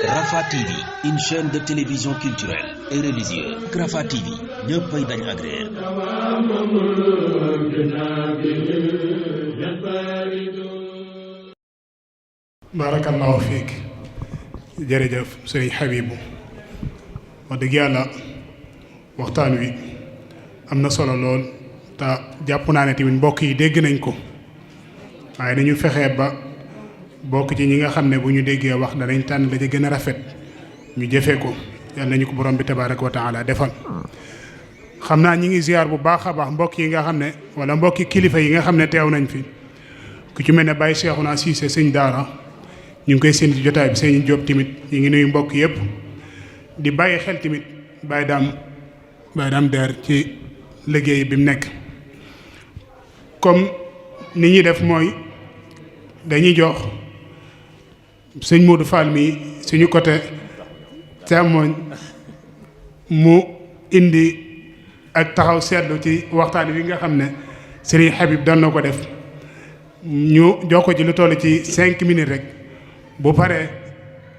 Rafah TV, une chaîne de télévision culturelle et religieuse. Rafah TV, ñëppay dañ agréer. barakallahu fiik jërëjëf sëriñ Habibu wax dëgg yàlla waxtaan wi am na solo lool te jàpp naa ne tamit mbokk yi dégg nañ ko waaye nañu fexee ba bokk ci ñi nga xam ne bu ñu déggee wax danañ tànn la ca gën a rafet ñu jëfee ko yàlla nañu ko borom bi tabaaraka wa taala defal. xam naa ñi ngi ziar bu baax a baax mbokk yi nga xam ne wala mbokki kilifa yi nga xam ne teew nañ fi ku ci mel ne Baye Cheikhouna Cissé sëñ Daara ñu ngi koy séntu ci jotaay bi sëñ Diop tamit ñu ngi nuyu mbokk yëpp di bàyyi xel tamit Baye Dame Der ci liggéey bi mu nekk. comme ni ñuy def mooy dañuy jox sëñ Modou Fall mi suñu côté càmmoñ mu indi ak taxaw seetlu ci waxtaan wi nga xam ne Serigne Habib doon na ko def ñu jox ko ci lu toll ci 5 minutes rek bu paree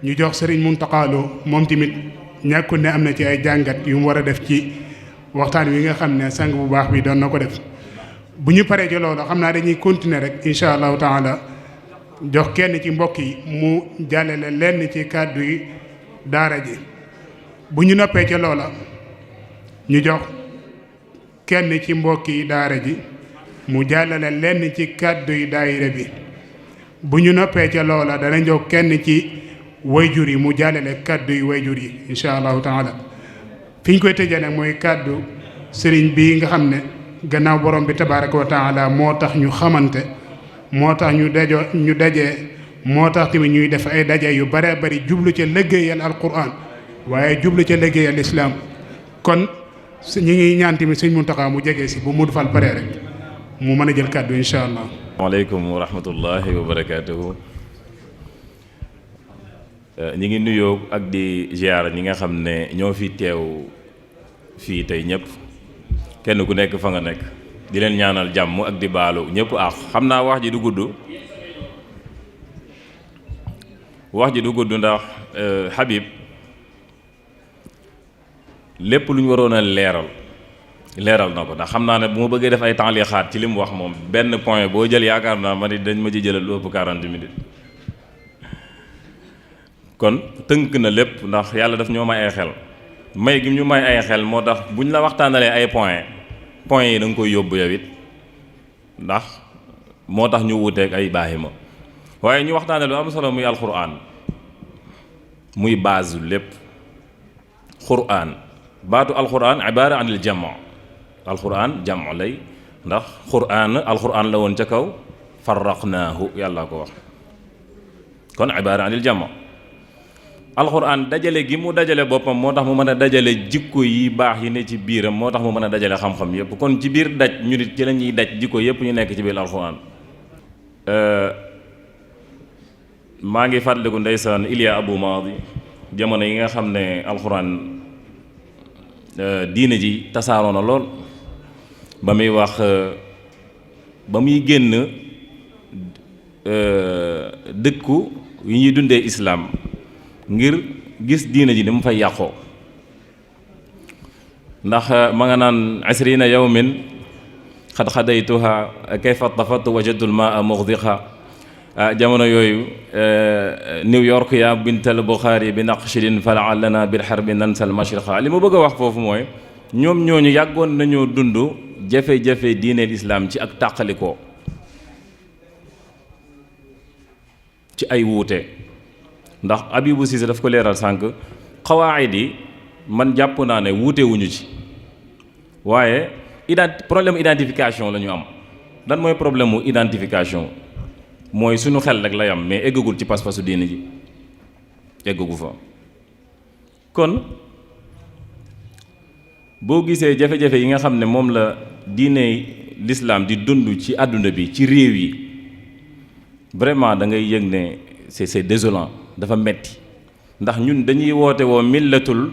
ñu jox Serigne Mountakha Lo moom tamit ñàkkul ne am na ci ay jàngat yu mu war a def ci waxtaan wi nga xam ne sang bu baax bi doon na ko def. bu ñu paree ci loolu xam naa dañuy continuer rek incha allahu taala jox kenn ci mbokk yi mu jàllale lenn ci kàddu yi daara ji bu ñu noppee ci loola ñu jox kenn ci mbokk yi daara ji mu jàllale lenn ci kàddu yi daayira bi bu ñu noppee ca loola dana jox kenn ci wayjur yi mu jàllale kàddu yi wayjur yi incha allahu taala fi ñu koy tëjee nag mooy kàddu sëriñ bi nga xam ne gannaaw borom bi tabaaraka wa taala moo tax ñu xamante moo tax ñu dajee moo tax tamit ñuy def ay daje yu bare bari jublu ca liggéeyal alquran waaye jublu ca liggéeyal islam kon ñu ngi ñaan tamit sëñ Muntaxa mu jege si bu Modou Fall pare rek mu mën a jël kàddu incha allah. waaleykum wa rahmatullahi wa barakaatuhu. ñi ngi nuyoo ak di ziar ñi nga xam ne ñoo fi teew fii tey ñëpp kenn ku nekk fa nga nekk di leen ñaanal jàmm ak di baalu ñëpp xam naa wax ji du gudd ndax Habib lépp lu ñu waroon a leeral na ko ndax xam naa ne bu ma bëggee def ay taaliixaat ci li mu wax moom benn point boo jël yaakaar naa ma ni dañ ma ci jëlal lu ëpp 40 minutes kon tënk na lépp ndax yàlla daf ñoo may ay xel may gi ñu may ay xel moo tax bu ñu la waxtaanalee ay point yi da nga koy yóbbu yow it ndax moo tax ñu wuteeg ay baahima waaye ñu waxtaane lu am solo muy alquran muy base lépp quran baatu alquran ibaara anil jama alquran jama lay ndax alquran la woon ca kaw farraqnaahu yàlla ko wax kon ibaara anil jama alxuraan dajale gi mu dajale boppam moo tax mu mën a dajale jikko yi baax yi ne ci biiram moo tax mu mën a dajale xam-xam yëpp kon ci biir daj ñu nit ci la ñuy daj jikko yëpp ñu nekk ci biir alxuraan maa ngi fàttaliku ndeysaan Ilya Abu Maadi jamono yi nga xam ne alxuraan diine ji tasaaroo na lool ba muy wax ba muy génn dëkku yi ñuy dundee islaam ngir gis diina ji ni mu fay yàqoo ndax ma nga naan asrina yawmin xad xadaytuha kayfa tafatu wajadul maa muxdiqa jamono yooyu New York ya bintal Buxaari bi naqshidin falaalana bil xarbi nansal mashriqa li ma bëgg a wax foofu mooy ñoom ñooñu yàggoon nañoo dund jafe-jafe diineel islaam ci ak tàqalikoo ci ay wuute ndax Abibu Cissé daf ko leeral sànq xawaayid yi man jàpp naa ne wuute wuñu ci waaye problème identification la ñu am lan mooy problème mu identification mooy suñu xel rek lay am mais eggagul ci pas-pasu diine ji eggagu fa kon boo gisee jafe-jafe yi nga xam ne moom la diine l'islam di dund ci àdduna bi ci réew yi vraiment da ngay yëg ne c'est désolant dafa metti ndax ñun dañuy woote woo millatul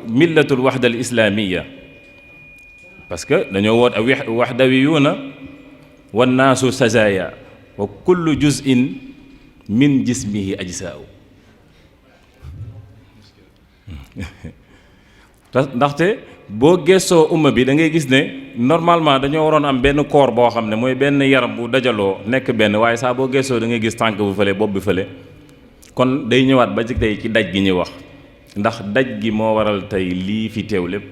millatul waxda al islaamiya parce que dañoo woot waxdawiyuuna wannaasu sazaaya wa kullu juz'in min jismihi ajsaa'u ndaxte boo gëstoo umma bi da ngay gis ne normalement dañoo waroon am benn corps boo xam ne mooy benn yaram bu dajaloo nekk benn waaye saa boo gëstoo da ngay gis tànk bu fële bopp bi fële kon day ñëwaat ba ci tey ci daj gi ñuy wax ndax daj gi moo waral tey lii fi teew lépp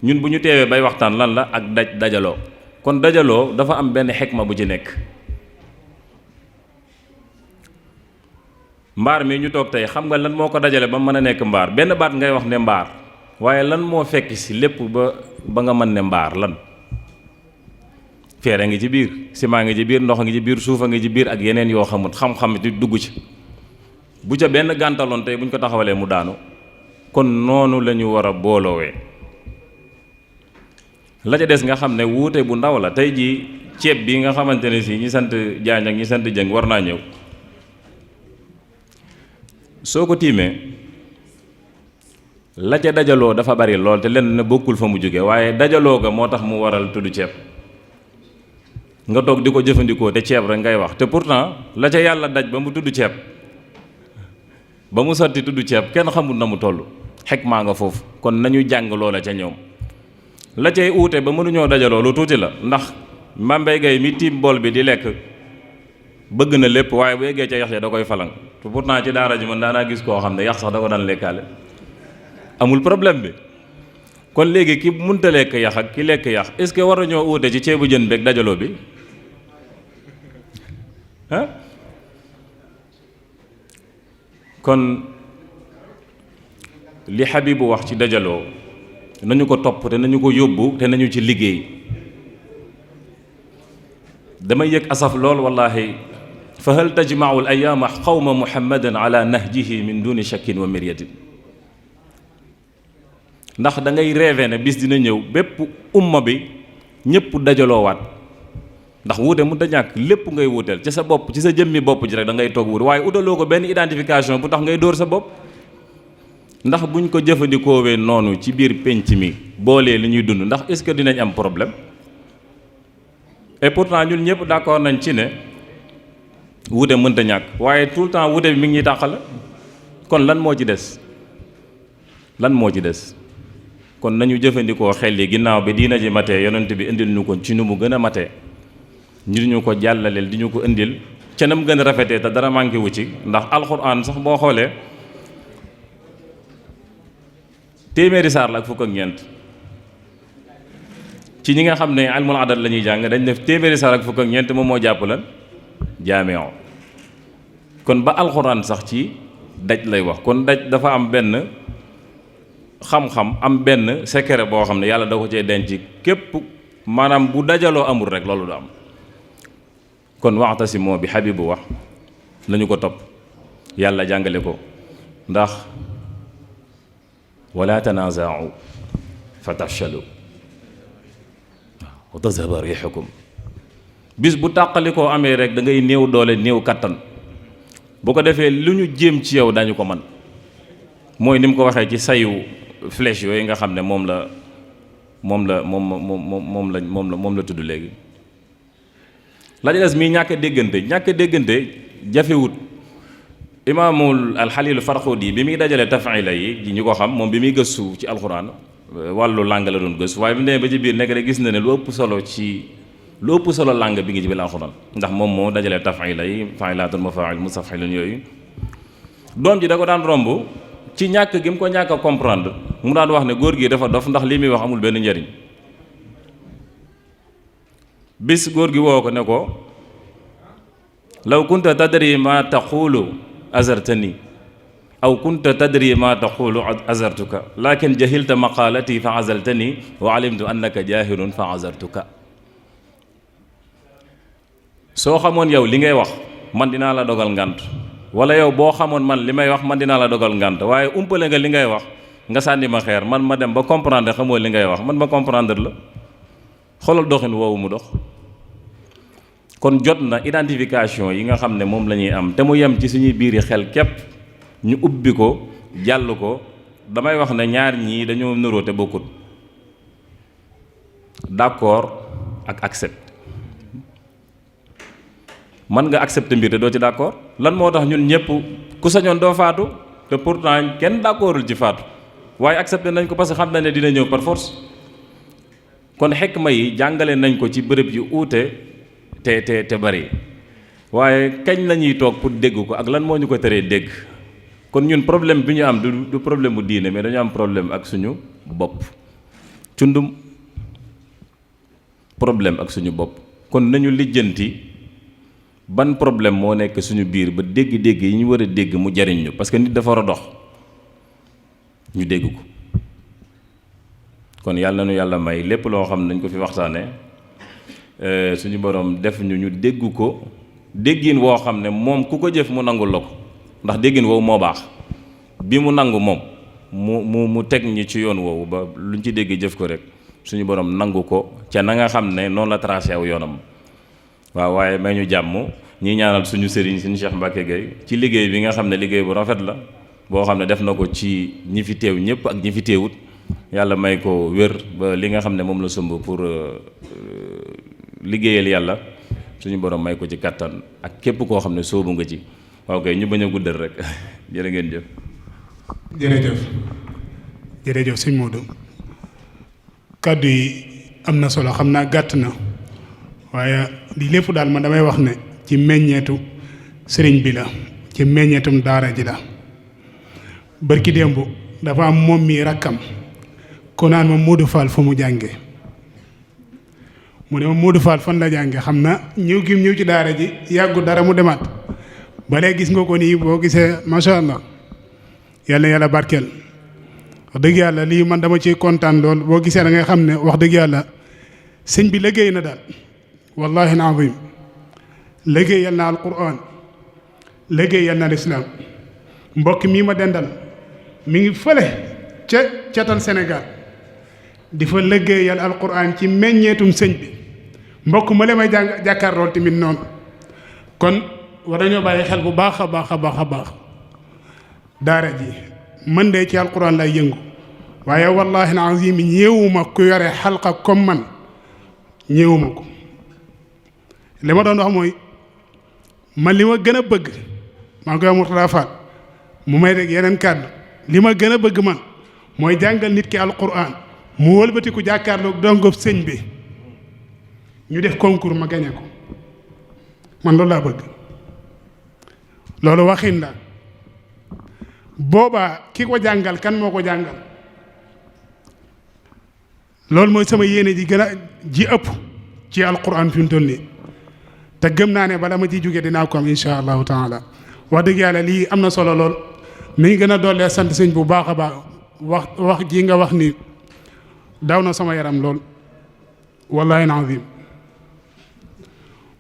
ñun bu ñu teewee bay waxtaan lan la ak dajaloo kon dajaloo dafa am benn xikma bu ci nekk mbaar mi ñu toog tey xam nga lan moo ko dajale ba mën a nekk mbaar benn baat ngay wax ne mbaar waaye lan moo fekk si lépp ba nga mën ne mbaar lan feere ngi ci biir ciment ngi ci biir ndox ngi ci biir suufa ngi ci biir ak yeneen yoo xamut xam-xam di dugg ci bu ca benn gàntaloon tey bu ñu ko taxawalee mu daanu kon noonu la ñu war a booloowee la ca des nga xam ne wuute bu ndaw la tey jii ceeb bi nga xamante ne si ñi sant Jaañ ak ñi sant Jëng war naa ñëw soo ko tiimee la ca dajaloo dafa bari lool te lenn ne bokkul fa mu jóge waaye dajaloo ga moo tax mu waral tudd ceeb nga toog di ko jëfandikoo te ceeb rek ngay wax te pourtant la ca yàlla daj ba mu tudd ceeb ba mu sotti tudd ceeb kenn xamul na mu toll xikma nga foofu kon nañu jàng loola ca ñoom la cay uute ba mënuñoo dajaloo lu tuuti la ndax Mambay Gay mi tiim bool bi di lekk bëgg na lépp waaye bu yeggee ca yax ya da koy falang te pourtant ci daara ji man daanaa gis koo xam ne yax sax da ko daan lekkaale amul problème bi kon léegi ki munta lekk yax ak ki lekk yax est-ce que war nañoo uute ci ceebu jën beeg dajaloo bi ah kon li Habibu wax ci dajaloo nañu ko topp te nañu ko yóbbu te nañu ci liggéey damay yëg asaf lool wallahi fa hal tajmau al ayaama qawma muhammadan ala nahjihi min duni shakkin wa miryatin ndax da ngay rêvé ne bis dina ñëw bépp umma bi ñëpp dajaloowaat ndax wuute mu da ñàkk lépp ngay wuuteel ci sa bopp ci sa jëmmi bopp ji rek da ngay toog wuute waaye udaloo ko benn identification bu tax ngay dóor sa bopp ndax buñ ko jëfandikoowee noonu ci biir penc mi boolee li ñuy dund ndax est-ce que dinañ am problème et pourtant ñun ñëpp d'accord nañ ci ne wuute mënta ñàkk waaye tout le temps wuute bi mi ngi ñuy tàqale kon lan moo ci des lan moo ci des kon nañu jëfandikoo xel yi ginnaaw bi diina ji matee yonent bi indil ñu ko ci nu mu gën a matee ñu ñu ko jàllaleel di ñu ko indil ca nam gën a rafetee te dara manqué wu ci ndax alxuraan sax boo xoolee téeméeri saar la ak fukk ak ñeent ci ñi nga xam ne ilmul adad la ñuy jàng dañ def téeméeri saar ak fukk ak ñeent moom moo jàpp lan jaameo kon ba alxuraan sax ci daj lay wax kon daj dafa am benn xam-xam am benn secret boo xam ne yàlla da ko cee denc képp maanaam bu dajaloo amul rek loolu du am kon wa'tasimu bi Habibu wax nañu ko topp yàlla jàngale ko ndax wala tanaaza'u fa tafshalu wa tadhhaba riihukum bis bu tàqalikoo amee rek da ngay néew doole néew kattan bu ko defee lu ñu jéem ci yow dañu ko man mooy ni mu ko waxee ci sayu flèche yooyu nga xam ne moom la tudd léegi la des mi ñàkk déggante jafewut imaamul alxalilu farxuudi bi muy dajale tafila yi ñu ko xam moom bi muy gëstu ci alxuraan wàllu làng la doon gëstu waaye bi mu demee ba ci biir nekk rek gis na ne lu ëpp solo làng bi ngi ci biir alxuraan ndax moom moo dajale tafila yi fa'ilaatun mafaa'il mustaf'ilun yooyu doom ji da ko daan romb ci ñàkk gi mu ko ñàkk a comprendre mu daan wax ne góor gi dafa dof ndax lii muy wax amul benn njariñ bis góor gi woo ko ne ko law kunta tadri ma taqulu azartani aw kunta tadri ma taqulu azartuka lakin jahilta maqalati fa azaltani wa alimtu annaka jahilun fa azartuka soo xamoon yow li ngay wax man dinaa la dogal ngànt wala yow boo xamoon man li may wax man dinaa la dogal ngànt waaye umpale nga li ngay wax nga sànni ma xeer man ma dem ba comprendre xamoo li ngay wax man ma comprendre la xoolal doxin woowu mu dox kon jot na identification yi nga xam ne moom la ñuy am te mu yem ci suñuy biiri xel képp ñu ubbi ko jàll ko damay wax ne ñaar ñii dañoo nuroo te bokkut. D'accord ak accepte. mën nga accepter mbir te doo ci d'accord lan moo tax ñun ñëpp ku sañoon doo faatu te pourtant kenn d'accordul ci faatu waaye accepter nañ ko parce que xam nañ ne dina ñëw par force. kon xikma yi jàngale nañ ko ci bërëb yu uute te bari waaye kañ la ñuy toog pour dégg ko ak lan moo ñu ko teree dégg. kon ñun problème bi ñu am du problème bu diine mais dañu am problème ak suñu bopp cundum problème ak suñu bopp. kon nañu lijjanti ban problème moo nekk suñu biir ba dégg-dégg yi ñu war a dégg mu jariñ ñu parce que nit dafa war a dox ñu dégg ko. kon yàlla na nu yàlla may lépp loo xam ne nañ ko fi waxtaane suñu borom def ñu dégg ko déggin woo xam ne moom ku ko jëf mu nangul la ko ndax déggin woowu moo baax bi mu nangu moom mu teg ñi ci yoon woowu ba luñ ci dégg jëf ko rek suñu borom nangu ko ca na nga xam ne noonu la tracé aw yoonam. waaw waaye may ñu jàmm ñi ñaanal suñu sëriñ suñu Cheikh Mbacke Gueye ci liggéey bi nga xam ne liggéey bu rafet la boo xam ne def na ko ci ñi fi teew ñëpp ak ñi fi teewut yàlla may ko wér ba li nga xam ne moom la sumb pour liggéeyal yàlla suñu borom may ko ci kattan ak képp koo xam ne soobu nga ci. waaw kay ñu bañ a guddal rek jërë ngeen jëf. jërëjëf sëñ Modou kàddu yi am na solo xam naa gàtt na waaye lii lépp daal man damay wax ne ci meññeetu sëriñ bi la ci meññeetum daara ji la. barki démb dafa am moom mii rakkam ko naan ma Modou Fall fu mu jànge mu ne ma Modou Fall fan la jànge xam na ñëw gi ñëw ci daara ji yàggu dara mu demaat ba léegi gis nga ko nii boo gisee macha allah yàlla yàlla barkeel wax dëgg yàlla lii man dama ci kontaan lool boo gisee da ngay xam ne wax dëgg yàlla sëñ bi liggéey na daal wallahi alazim liggéeyal na alquran liggéeyal na lislaam mbokk mii ma dendal mi ngi fële ca catal Sénégal di fa liggéeyal alquran ci meññeetum sëñ bi mbokk ma la may jàkkaar lool tamit noonu kon war nañoo bàyyi xel bu baax a baax a baax a baax daara ji man de ci alquran lay yëngu waaye wallahi alazim ñëwuma ku yore xalqa comme man ñëwuma ko li ma doon wax mooy man li ma gën a bëgg maa ngi koy Mourtada Fall mu may rek yeneen kàddu li ma gën a bëgg man mooy jàngal nit ki alquran mu wëlbatiku jàkkaarloog dongob sëñ bi ñu def concours ma gañe ko man loolu laa bëgg loolu waxin la boobaa ki ko jàngal kan moo ko jàngal loolu mooy sama yéene ji gën a ji ëpp ci alquran fi mu toll nii te gëm naa ne bala ma ciy jóge dinaa ko am insha allahu taala wax dëgg yàlla lii am na solo lool nañ gën a dollee sant sëñ bu baax a baax wax ji nga wax ni daw na sama yaram lool wallahi nazim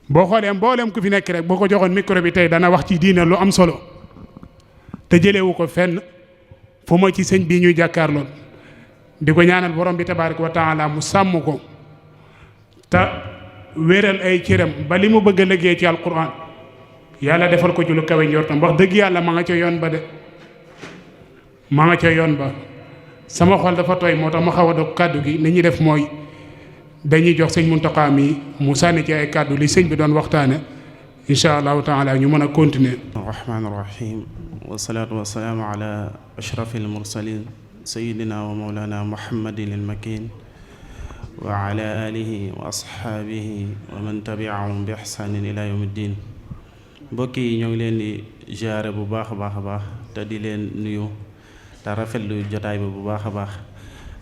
boo xoolee mboolem ku fi nekk rek boo ko joxoon micro bi tey dana wax ci diine lu am solo te jëlewu ko fenn fu ma ci sëñ bii ñuy jàkkaarloon di ko ñaanal borom bi tabaaraka wa taala mu sàmm ko te wéeral ay cëram ba li mu bëgg a liggéey ci alquran yàlla defal ko ci lu kawe njortam wax dëgg yàlla ma nga ca yoon ba de ma nga ca yoon ba sama xol dafa tooy moo tax ma xaw a dog kàddu gi ni ñuy def mooy dañuy jox sëñ Muntaqa mi mu sànni ci ay kàddu li sëñ bi doon waxtaane insha allahu taala ñu mën a continuer. rahmaani rahim wasalaatu wasalaamu ala ashrafi almursalin sayidina wa mawlana muhammadin almakin wa ala alihi wa ashaabihi wa man tabiahum bi ihsanin ila yawmi ddin mbokk yi ñoo ngi leen di ziyaare bu baax a baax a baax te di leen nuyu te rafetlu jotaay bi bu baax a baax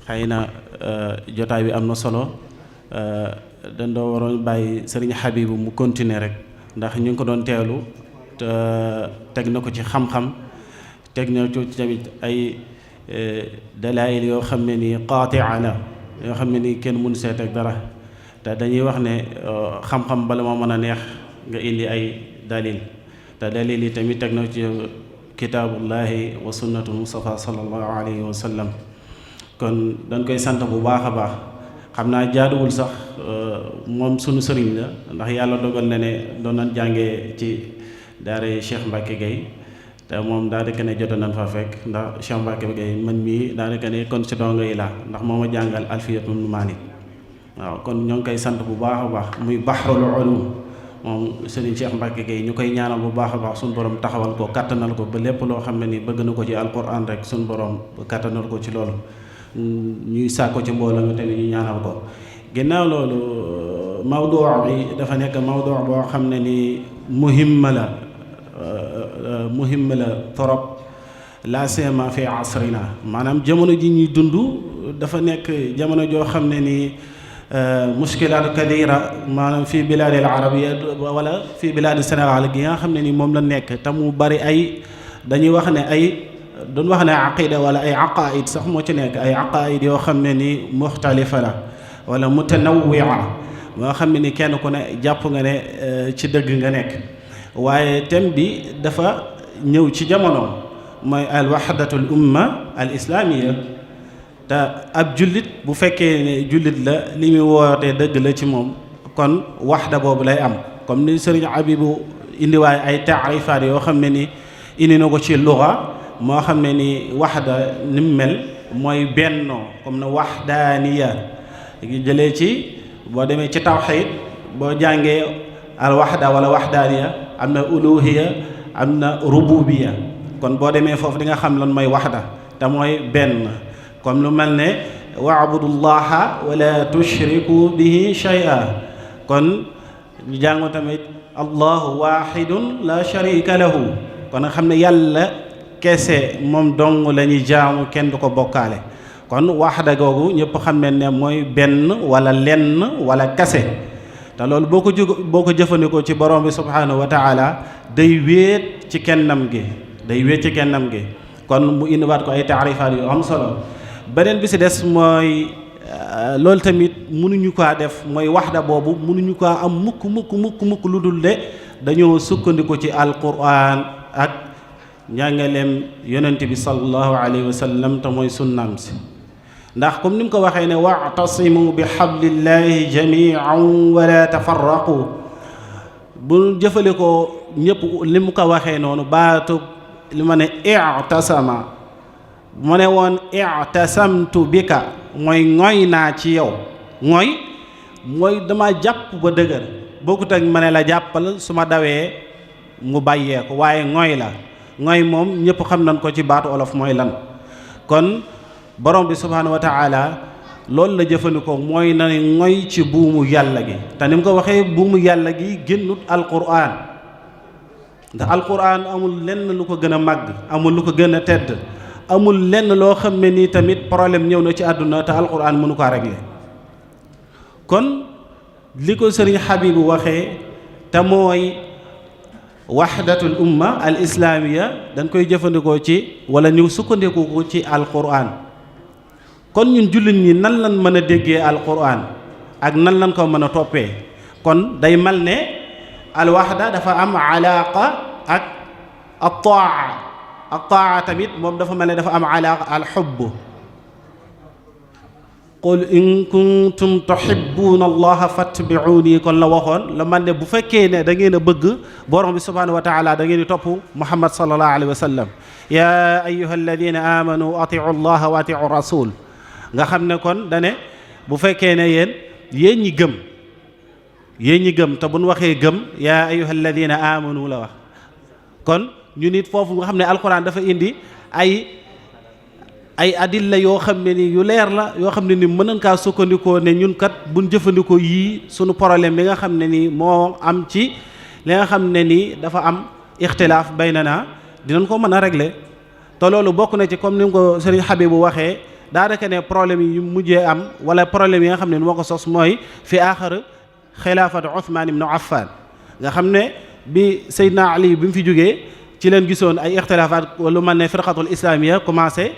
xëy na jotaay bi am na solo dañ doo waroon bàyyi sëriñ Habibu mu continuer rek ndax ñu ngi ko doon teelu te teg na ko ci xam-xam teg na ko ci tamit ay dalaayil yoo xam ne nii qaatia la yoo xam ne nii kenn mënu see teg dara te dañuy wax ne xam-xam bala moo mën a neex nga indi ay dalil te dalil yi tamit teg na ci kitaabullahi wa sunnatu mustafa sallallahu alayhi wa sallam kon dañ koy sant bu baax a baax xam naa jaaduwul sax moom sunu sëriñ la ndax yàlla dogal na ne doon nañ jàngee ci daara Cheikh Mbacke Gueye te moom daanaka ne jot nañ fa fekk ndax Cheikh Mbacke Gueye man mii daanaka ne kon si dongo yi laa ndax moo ma jàngal Alfiyatu ibn Malik waaw kon ñoo ngi koy sant bu baax a baax muy Bahrul Ulum moom Serigne Cheikh Mbacke Gueye ñu koy ñaanal bu baax a baax suñu borom taxawal ko kattanal ko ba lépp loo xam ne ni bëgg na ko ci alquran rek suñu borom kattanal ko ci loolu ñuy sàkko ci mbooloo mi tamit ñu ñaanal ko. ginnaaw loolu mawduu bi dafa nekk mawduu boo xam ne ni muhimma la torop la sema fi asrina maanaam jamono ji ñuy dund dafa nekk jamono joo xam ne ni muskilaat kadira maanaam fii bilaadil arabia wala fii bilaadi Sénégal gi nga xam ne ni moom la nekk te mu bari ay dañuy wax ne ay duñ wax ne aqida wala ay aqaid sax moo ci nekk ay aqaid yoo xam ne ni muxtalifa la wala mutanawwia moo xam ne ni kenn ku ne jàpp nga ne ci dëgg nga nekk waaye thème bi dafa ñëw ci jamono mooy al wahdatul umma al islamiyya te ab jullit bu fekkee ne jullit la li muy wootee dëgg la ci moom kon waxda boobu lay am comme ni sëriñ Abibu indiwaay ay taarifaat yoo xam ne ni indi na ko ci luga moo xam ne ni waxda ni mu mel mooy bennoo comme na waxdaaniya jëlee ci boo demee ci tawxiid boo jàngee al waxda wala waxdaaniya am na uluhiya am na rububiya kon boo demee foofu di nga xam lan mooy waxda te mooy benn comme lu mel ne waabudullaha wala tushriku bihi shay'a kon ñu jàngo tamit allahu wahidun la sharika lahu kon nga xam ne yàlla kese moom dong la ñuy jaamu kenn du ko bokkaale kon waxda googu ñëpp xam ne mooy benn wala lenn wala kase te loolu boo ko jëfandikoo ci borom bi subhanahu wa taala day wéet ci kennam gi kon mu indiwaat ko ay taarifaat yu am solo beneen bi si des mooy loolu tamit mënuñu kaa def mooy waxda boobu mënuñu kaa am mukk lu dul de dañoo sukkandiku ci alquran ak njàngaleem yonent bi sallallahu alayhi wa sallam te mooy sunnaam si ndax comme ni mu ko waxee ne wa'tasimu bi hablillahi jami'an wala tafarraqu bu jëfale ko ñëpp li mu ko waxee noonu baatu li ma ne i'tasama mu ne woon i'tasamtu bika mooy ngoy naa ci yow mooy dama jàpp ba dëgër bokkut ak ma ne la jàppal su ma dawee mu bàyyee ko waaye ngoy la ngoy moom ñëpp xam nañ ko ci baatu olof mooy lan kon borom bi subhaanahu wa taala loolu la jëfandikoo mooy na ngoy ci buumu yàlla gi te ni mu ko waxee buumu yàlla gi génnut alquran ndax alquran amul lenn lu ko gën a màgg amul lu ko gën a tedd amul lenn loo xam ne nii tamit problème ñëw na ci àdduna te alquran mënu ko régler kon li ko sëriñ Habibu waxee te mooy wahdatul umma al islamiya dañ koy jëfandikoo ci wala ñu sukkandiku ko ci alquran kon ñun jullit ñi nan lañ mën a déggee alquran ak nan lañ ko mën a toppee kon day mel ne al wahda dafa am alaaqa ak at-taa tamit moom dafa mel ne dafa am alaaqa al hubb qul in kuntum tuhibbuna allaha fattabi'uni kon la waxoon la man ne bu fekkee ne da ngeen a bëgg borom bi subhanahu wa taala da ngeen di topp muhammad sallallahu alayhi wa sallam ya ayyuha alladina amanu atiu allaha wa atiu rasul nga xam ne kon dane bu fekkee ne yéen ñi gëm te buñ waxee gëm ya ayyuha alladina amanu la wax kon ñu nit foofu nga xam ne alquran dafa indi ay adilla yoo xam ne ni yu leer la yoo xam ne ni mën nañ kaa sukkandikoo ne ñun kat buñ jëfandikoo yii sunu problème bi nga xam ne ni moo am ci li nga xam ne ni dafa am ixtilaaf baynana dinañ ko mën a régler te loolu bokk na ci comme ni ko Serigne Habibu waxee daanaka ne problème yi mujjee am wala problème yi nga xam ne moo ko sos mooy fi aaxar xilaafatu Uthman ibn Affan nga xam ne bi Seydina Ali bi mu fi jógee ci leen gisoon ay ixtilaafaat lu mel ne firqatul islamiyya commencé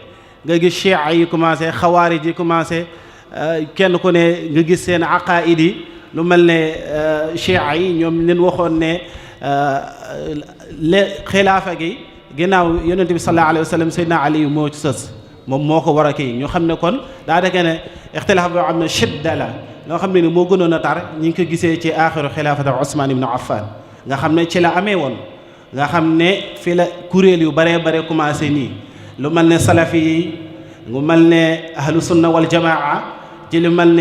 nga gis chia yi commencé xawaarij yi commencé kenn ku ne nga gis seen aqaid yi lu mel ne chia yi ñoom leen waxoon ne xilaafa gi ginnaaw yonente bi sallallahu alayhi wa sallam Seydina Ali moo ci sës moom moo ko war a kii ñu xam ne kon daa deke ne ixtilaaf boo xam ne shidda la loo xam ne ni moo gënoon a tar ñi ngi ko gisee ci aaxiru xilaafata Usmaan ibn Affan nga xam ne ci la amee woon nga xam ne fi la kuréel yu baree bare commencé nii lu mel ne salafi yi lu mel ne ahlu sunna wal jamaa ci lu mel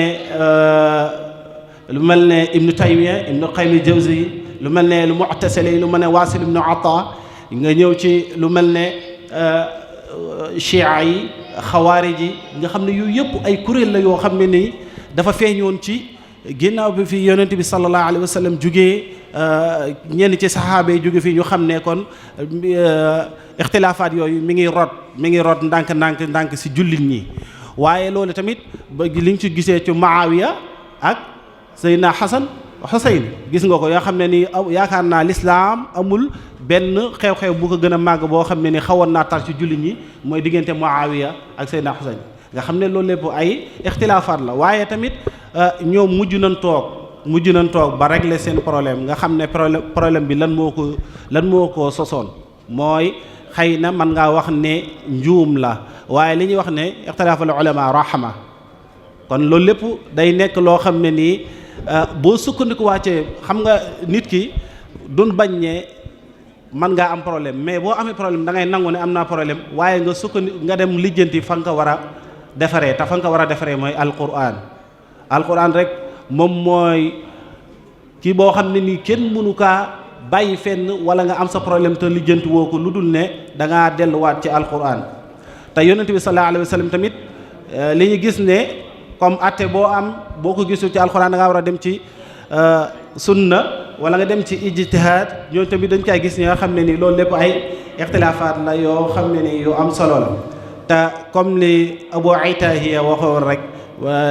ne ibnu taymiya ibnu qayyim jawzi yi lu mel ne lu mu'tasili lu mel ne wasil ibnu ata nga ñëw ci lu mel ne chia yi xawaarij yi nga xam ne yooyu yëpp ay kuréel la yoo xam ne nii dafa feeñoon ci ginnaaw bi fi yonent bi sallallahu alayhi wa sallam jugee ñenn ci saxaaba yi jóge fii ñu xam ne kon ixtilaafaat yooyu mi ngi rot ndànk si jullit ñi waaye loolu tamit ba li ñu ci gisee ci Muawiya ak Seydina Xasan Xuseyn gis nga ko yoo xam ne ni yaakaar naa lislaam amul benn xew-xew bu ko gën a màgg boo xam ne ni xawoon naa tar ci jullit ñi mooy diggante Muawiya ak Seydina Xuseyn nga xam ne loolu lépp ay ixtilaafaat la waaye tamit ñoom mujj nañ toog ba régler seen problème nga xam ne problème bi lan moo ko sosoon mooy xëy na mën ngaa wax ne njuum la waaye li ñuy wax ne ixtilaaful ulama rahma kon loolu lépp day nekk loo xam ne nii boo sukkandiku wàccee xam nga nit ki duñ bañ ne mën ngaa am problème mais boo amee problème da ngay nangu ne am naa problème waaye nga sukkandiku nga dem lijjanti fa nga ko war a defaree te fa nga ko war a defaree mooy alquran rek moom mooy kii boo xam ne nii kenn mënu kaa bàyyi fenn wala nga am sa problème te lijjanti woo ko lu dul ne da ngaa delluwaat ci alquran te yonent bi sallallahu alayhi wa sallam tamit li ñu gis ne comme atte boo ko gisul ci alquran da ngaa war a dem ci sunna wala nga dem ci ijtihaad ñooñu tamit dañ koy gis ñi nga xam ne nii loolu lépp ay ixtilaafaat la yoo xam ne nii yu am solo la te comme li Abu Aytahiya waxoon rek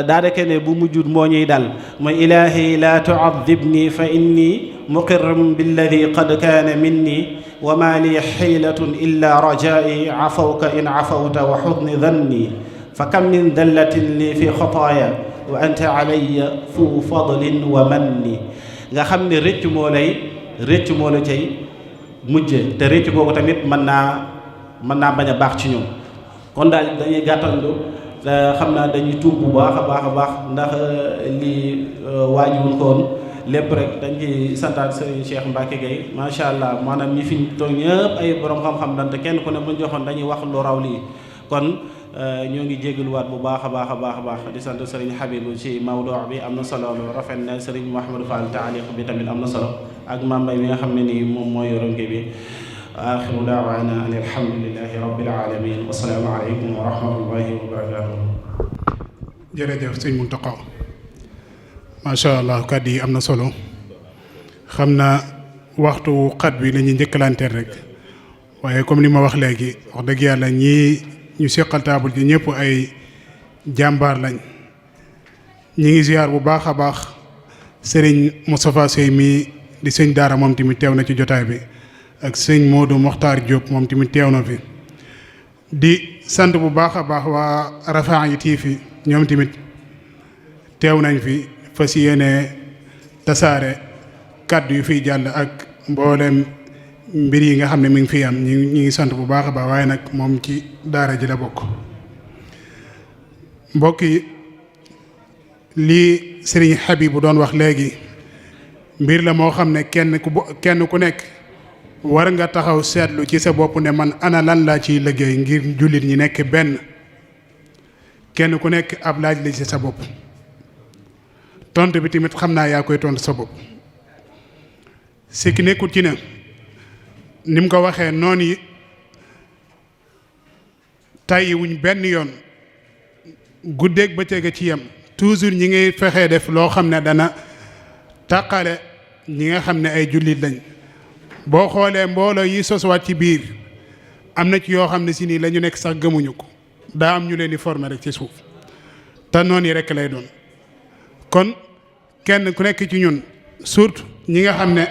daanaka ne bu mujjut moo ñuy dal mooy ilaahi la tu'adhibni fa inni muqirrun billadi qad kaana minni wa ma li xiilatun illa rajaa'i afawka in afawta wa xusni danni fa kam min dallatin li fi xataaya wa anta alayya fu fadlin wa manni nga xam ne rëcc moo la cay mujje te rëcc googu tamit mën naa bañ a baax ci ñoom kon daal dañuy gàttandu xam naa dañuy tuub bu baax a baax ndax lii waajuwul koon lépp rek dañ ci santaat Serigne Cheikh Mbacke Gueye macha allah maanaam ñi fi toog ñëpp ay borom xam-xam dante kenn ku ne bu ñu joxoon dañuy wax lu raw lii kon ñoo ngi jégaluwaat bu baax a baax di sant Serigne Habibou ci mawdu bi am na solo lu rafet na Serigne Mouhamadou Fall taaliq bi tamit am na solo ak mambay mi nga xam ne nii moom mooy yoronke bi axiru daawaana an alhamdulilahi rabbil alamin wasalaamu aleykum wa rahmatullahi wa barakatuh. jërëjëf sëñ Muntaqa macha allah kàddu yi am na solo xam naa waxtu xat bi la ñuy njëkkalanteel rek waaye comme li ma wax léegi wax dëgg yàlla ñii ñu seqal taabul ji ñëpp ay jàmbaar lañ ñi ngi ziar bu baax a baax sëriñ Moustapha Sey mi di sëñ daara moom tamit teew na ci jotaay bi ak sëñ Modou Mokhtar Diop moom tamit teew na fi di sant bu baax a baax waa Rafah TV ñoom tamit teew nañ fi fas yéene tasaare kàddu yu fiy jàll ak mboolem mbir yi nga xam ne mi ngi fi am ñi ngi sant bu baax a baax waaye nag moom ci daara ji la bokk. mbokk yi lii Serigne Habibou doon wax léegi mbir la moo xam ne kenn ku nekk war nga taxaw seetlu ci sa bopp ne man ana lan laa ciy liggéey ngir jullit ñi nekk benn kenn ku nekk ab laaj la ci sa bopp tontu bi tamit xam naa yaa koy tontu sa bopp si ki nekkul ci ne ni mu ko waxee noonu yi tàyyi wuñ benn yoon guddeeg bëccëg ci yem toujours ñi ngay fexee def loo xam ne dana tàqale ñi nga xam ne ay jullit lañ boo xoolee mbooloo yi soswaat ci biir am na ci yoo xam ne si nii la ñu nekk sax gëmuñu ko daa am ñu leen di former rek ci suuf te noonu yi rek lay doon kon kenn ku nekk ci ñun surtout ñi nga xam ne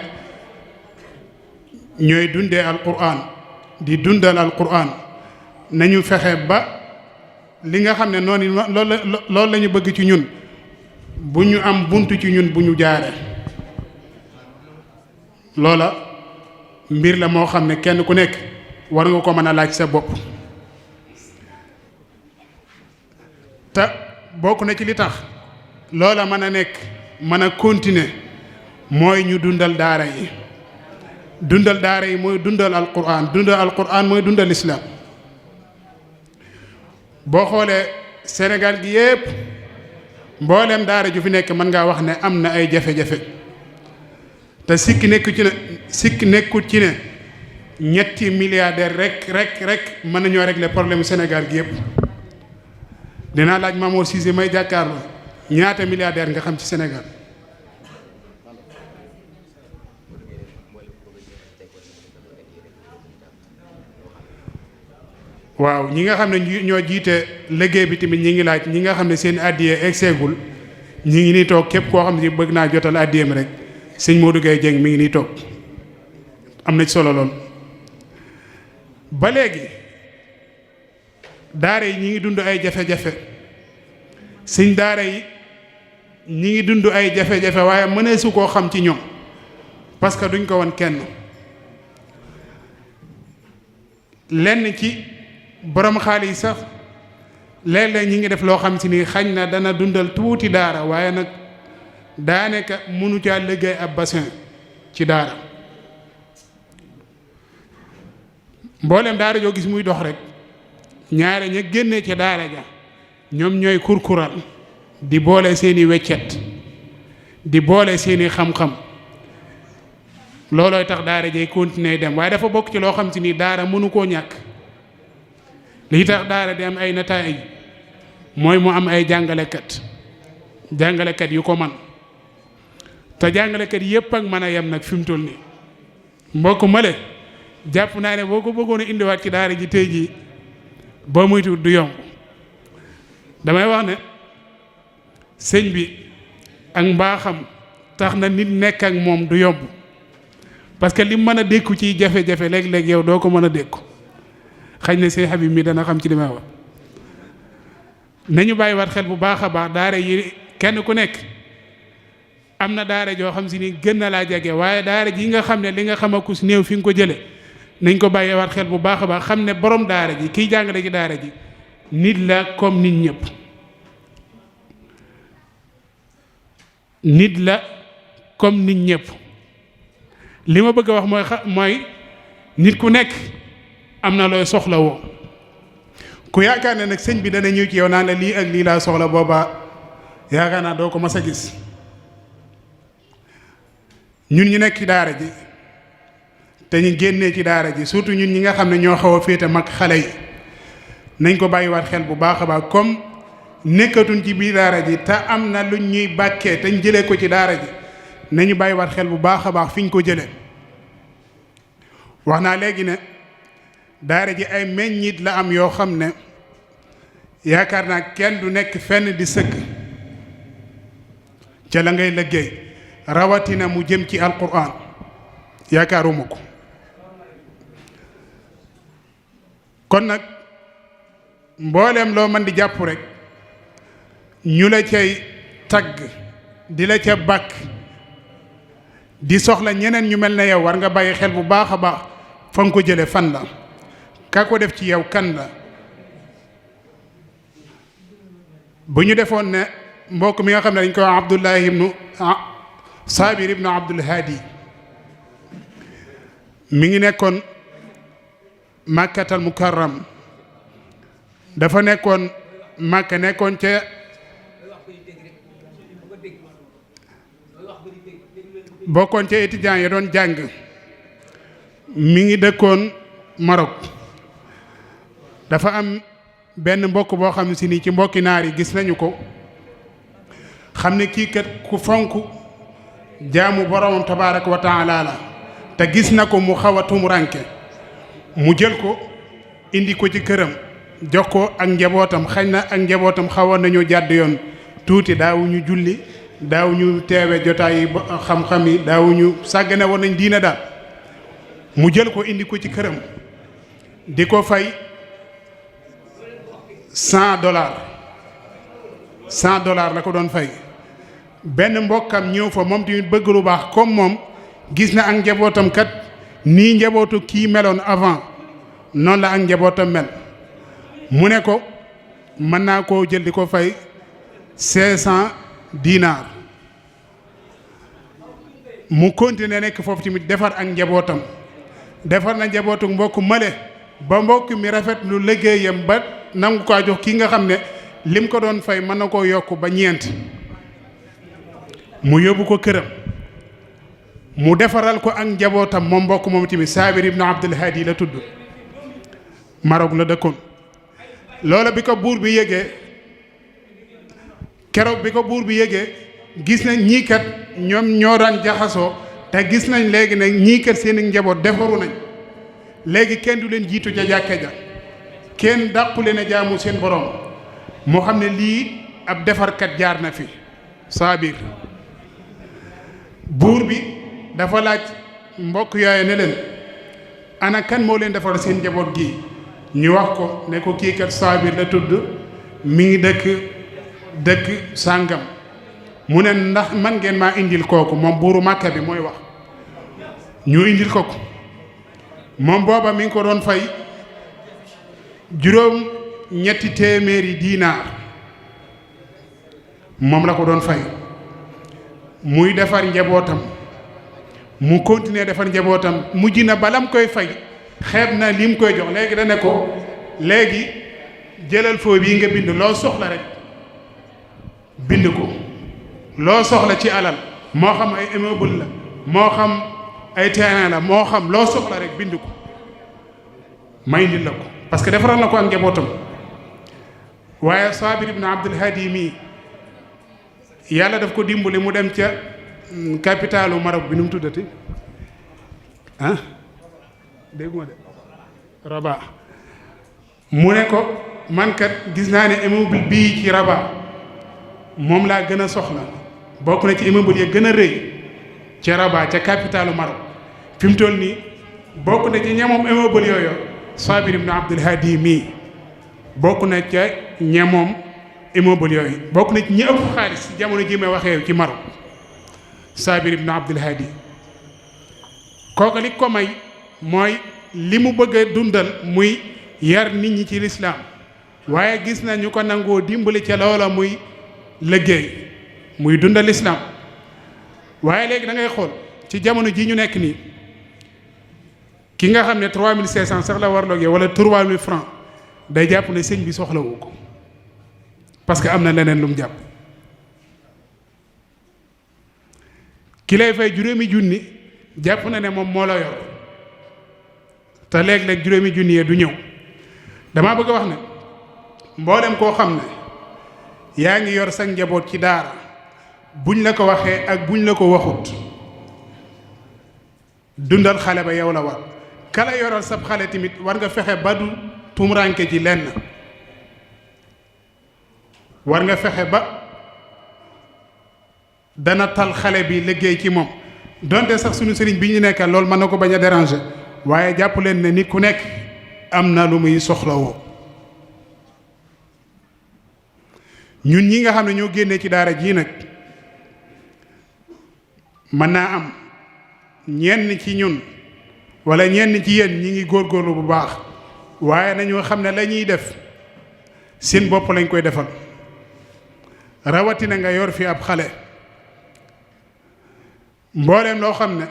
ñooy dundee alquran di dundal alquran nañu fexe ba li nga xam ne noonu loolu la ñu bëgg ci ñun bu ñu am buntu ci ñun bu ñu jaare loola mbir la moo xam ne kenn ku nekk war nga ko mën a laaj sa bopp te bokk na ci li tax loola mën a nekk mën a continuer mooy ñu dundal daara yi dundal daara yi mooy dundal alquran mooy dundal islam. boo xoolee Sénégal gi yépp mboolem daara ju fi nekk mën ngaa wax ne am na ay jafe-jafe te sikki nekkut ci ne ñetti milliardaire rek mën nañoo régler problème Sénégal gi yépp. dinaa laaj Mamour Cissé may jàkkaarloo ñaata milliardaire nga xam ci Sénégal. waaw ñi nga xam ne ñoo jiite liggéey bi tamit ñi ngi laaj ñi nga xam ne seen addiye egseegul ñi ngi nii toog képp koo xam ne bëgg naa jotal addiyeem rek sëñ Modou Gueye Dieng mi ngi nii toog am na ci solo lool. ba léegi daara yi ñi ngi dund ay jafe-jafe sëñ daara yi ñi ngi dund ay jafe-jafe waaye mëneesu koo xam ci ñoom parce que duñ ko won kenn. lenn ci borom xaalis sax léeg-léeg ñi ngi def loo xam si ni xañ na dana dundal tuuti daara waaye nag daanaka mënu caa liggéey ab bassin ci daara. mboolem daara joo gis muy dox rek ñaare ña génnee ca daara ja ñoom ñooy kurkural di boole seeni weccet di boole seeni xam-xam loolooy tax daara jay continuer dem waaye dafa bokk ci loo xam si ni daara mënu koo ñàkk. lii tax daara di am ay nataay mooy mu am ay jàngalekat yu ko man te jàngalekat yépp ak mën a yem nag fi mu toll nii mbokk male jàpp naa ne boo ko bëggoon a indiwaat ci daara ji tey jii ba muy tuut du yomb. damay wax ne sëñ bi ak mbaaxam tax na nit nekk ak moom du yomb parce que li mën a dékku ci jafe-jafe léeg-léeg yow doo ko mën a dékku. xëy na sëñ Habib mi dana xam ci li may wax nañu bàyyiwaat xel bu baax a baax daara yi kenn ku nekk am na daara joo xam si ni gën na laa jege waaye daara ji nga xam ne li nga xam a kus néew fi nga ko jële nañ ko bàyyiwaat xel bu baax a baax xam ne borom daara ji kiy jàngale ci daara ji nit la comme nit ñëpp. nit la comme nit ñëpp li ma bëgg a wax mooy nit ku nekk am na looy soxla woo ku yaakaar ne nag sëñ bi dana ñëw ci yow naan la lii ak lii laa soxla boobaa yaakaar naa doo ko mas a gis. ñun ñu nekk ci daara ji te ñu génnee ci daara ji surtout ñun ñi nga xam ne ñoo xaw a féete mag xale yi nañ ko bàyyiwaat xel bu baax a baax comme nekkatuñ ci biir daara ji te am na luñ ñuy bàkkee te ñu jëlee ko ci daara ji nañu bàyyiwaat xel bu baax a baax fi ñu ko jëlee. wax naa léegi ne daara ji ay meññit la am yoo xam ne yaakaar naa kenn du nekk fenn di sëgg ca la ngay liggéey rawatina mu jëm ci alquran yaakaaruma ko. kon nag mbooleem loo mën di jàpp rek ñu la cay tagg di la ca bàkk di soxla ñeneen ñu mel ne yow war nga bàyyi xel bu baax a baax fa nga ko jële fan la ka ko def ci yow kan la. bu ñu defoon ne mbokk mi nga xam ne dañ ko Abdullahi ibnu Saabir ibnu Abdul Haadi mi ngi nekkoon Makkatal Mukarram dafa nekkoon Makka nekkoon ca bokkoon ca étudiants yi doon jàng mi ngi dëkkoon Maroc. dafa am benn mbokk boo xam ne si nii ci mbokki naar yi gis nañu ko xam ne kii kat ku fonk jaamu boromam tabaaraka wa taala la te gis na ko mu xaw a tumuranke mu jël ko indi ko ci këram jox ko ak njabootam xañ na ak njabootam xawoon nañu jàdd yoon tuuti daawuñu julli daawuñu teewe jotaay xam-xam yi daawuñu sàggane woon nañ diina daal mu jël ko indi ko ci këram di ko fay $100 la ko doon fay. benn mbokkam ñëw fa moom tamit bëgg lu baax comme moom gis na ak njabootam kat nii njabootu kii meloon avant noonu la ak njabootam mel mu ne ko mën naa koo jël di ko fay 500 dinars mu continuer nekk foofu tamit defar ak njabootam defar na njabootu mbokk male ba mbokk mi rafet lu liggéeyam ba nangu kaa jox kii nga xam ne lim ko doon fay mën na koo yokk ba 4 mu yóbbu ko këram mu defaral ko ak njabootam moom mbokk moom tamit Saabir ibnu Abdul Hadi la tudd Maroc la dëkkoon. loola bi ko buur bi yëgee keroog bi ko buur bi yëgee gis nañ ñii kat ñoom ñoo daan jaxasoo te gis nañ léegi ne ñii kat seen njaboot defaru nañ léegi kenn du leen jiitu ca jàkka ja kenn dàqu leen a jaamu seen borom moo xam ne lii ab defarkat jaar na fi Saabir. buur bi dafa laaj mbokk yooyu ne leen ana kan moo leen defar seen njaboot gi ñu wax ko ne ko kii kat Saabir la tudd mi ngi dëkk sàngam mu ne ndax man ngeen maa indil kooku moom buuru Màkka bi mooy wax ñu indil ko moom booba mi ngi ko doon fay 800 diinaar moom la ko doon fay muy defar njabootam mu continuer defar njabootam mujj na balam koy fay xeeb na lim koy jox léegi da ne ko léegi jëlal foo bii nga bind loo soxla rek bind ko loo soxla ci alal moo xam ay immeuble la moo xam ay terrain la moo xam loo soxla rek bind ko may indil la ko parce que defaral na ko ak njabootam. waaye Saabir ibn Abdul Hadi mii yàlla daf ko dimbali mu dem ca capitalu Maroc bi nu mu tuddati dégguma de Rabat mu ne ko man kat gis naa ne immeuble bii ci Rabat moom laa gën a soxla bokk na ci immeuble ya gën a rëy ca Rabat ca capitalu Maroc fi mu toll nii bokk na ci ñamoom immeuble yooyu Saabir ibn Abdul Hadi mii bokk na ca ñamoom immeuble yooyu bokk na ci ñi ëpp xaalis ci jamono ji may waxee ci Maroc Saabir ibn Abdul Hadi kooku li ko may mooy li mu bëgg a dundal muy yar nit ñi ci lislaam waaye gis na ñu ko nangoo dimbali ca loola muy liggéey muy dundal lislaam waaye léegi da ngay xool ci jamono ji ñu nekk nii ki nga xam ne 3500 sax la warloog yow wala 3000 francs day jàpp ne sëñ bi soxlawu ko parce que am na leneen lu mu jàpp ki lay fay 5,000 jàpp na ne moom moo la yor te léeg-léeg 5,000 yee du ñëw damaa bëgg a wax ne mboolem koo xam ne yaa ngi yor sa njaboot ci daara buñ la ko waxee ak buñ la ko waxut dundal xale ba yow la war kala yoral sab xale tamit war nga fexe ba du tumuraanke ci lenn war nga fexe ba dana tal xale bi liggéey ci moom donte sax suñu sëriñ bi ñu nekkal loolu mën na ko bañ a déranger waaye jàpp leen ne nit ku nekk am na lu muy soxlawoo ñun ñi nga xam ne ñoo génnee ci daara jii nag mën naa am ñenn ci ñun wala ñenn ci yéen ñi ngi góorgóorlu bu baax waaye nañoo xam ne la ñuy def seen bopp lañ koy defal rawatina nga yor fi ab xale mbooleem loo xam ne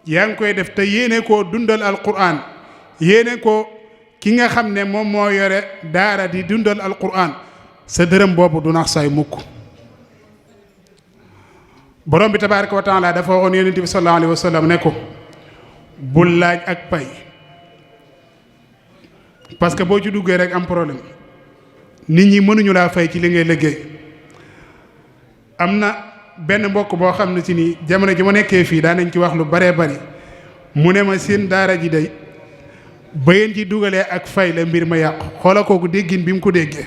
yaa ngi koy def te yéene koo dundal alquran yéene ko ki nga xam ne moom moo yore daara di dundal alquran sa dërëm boobu du nax say mukk borom bi tabaaraka wa taala dafa waxoon yonent bi sallallahu alayhi wa sallam ne ko bul laaj ak pay parce que boo ci duggee rek am problème nit ñi mënuñu laa fay ci li ngay liggéey am na benn mbokk boo xam ne ci ni jamono ji ma nekkee fii daa nañ ci wax lu baree bari mu ne ma seen daara ji day ba ngeen ci dugalee ak fay la mbir ma yàqu xoolal kooku déggin bi mu ko déggee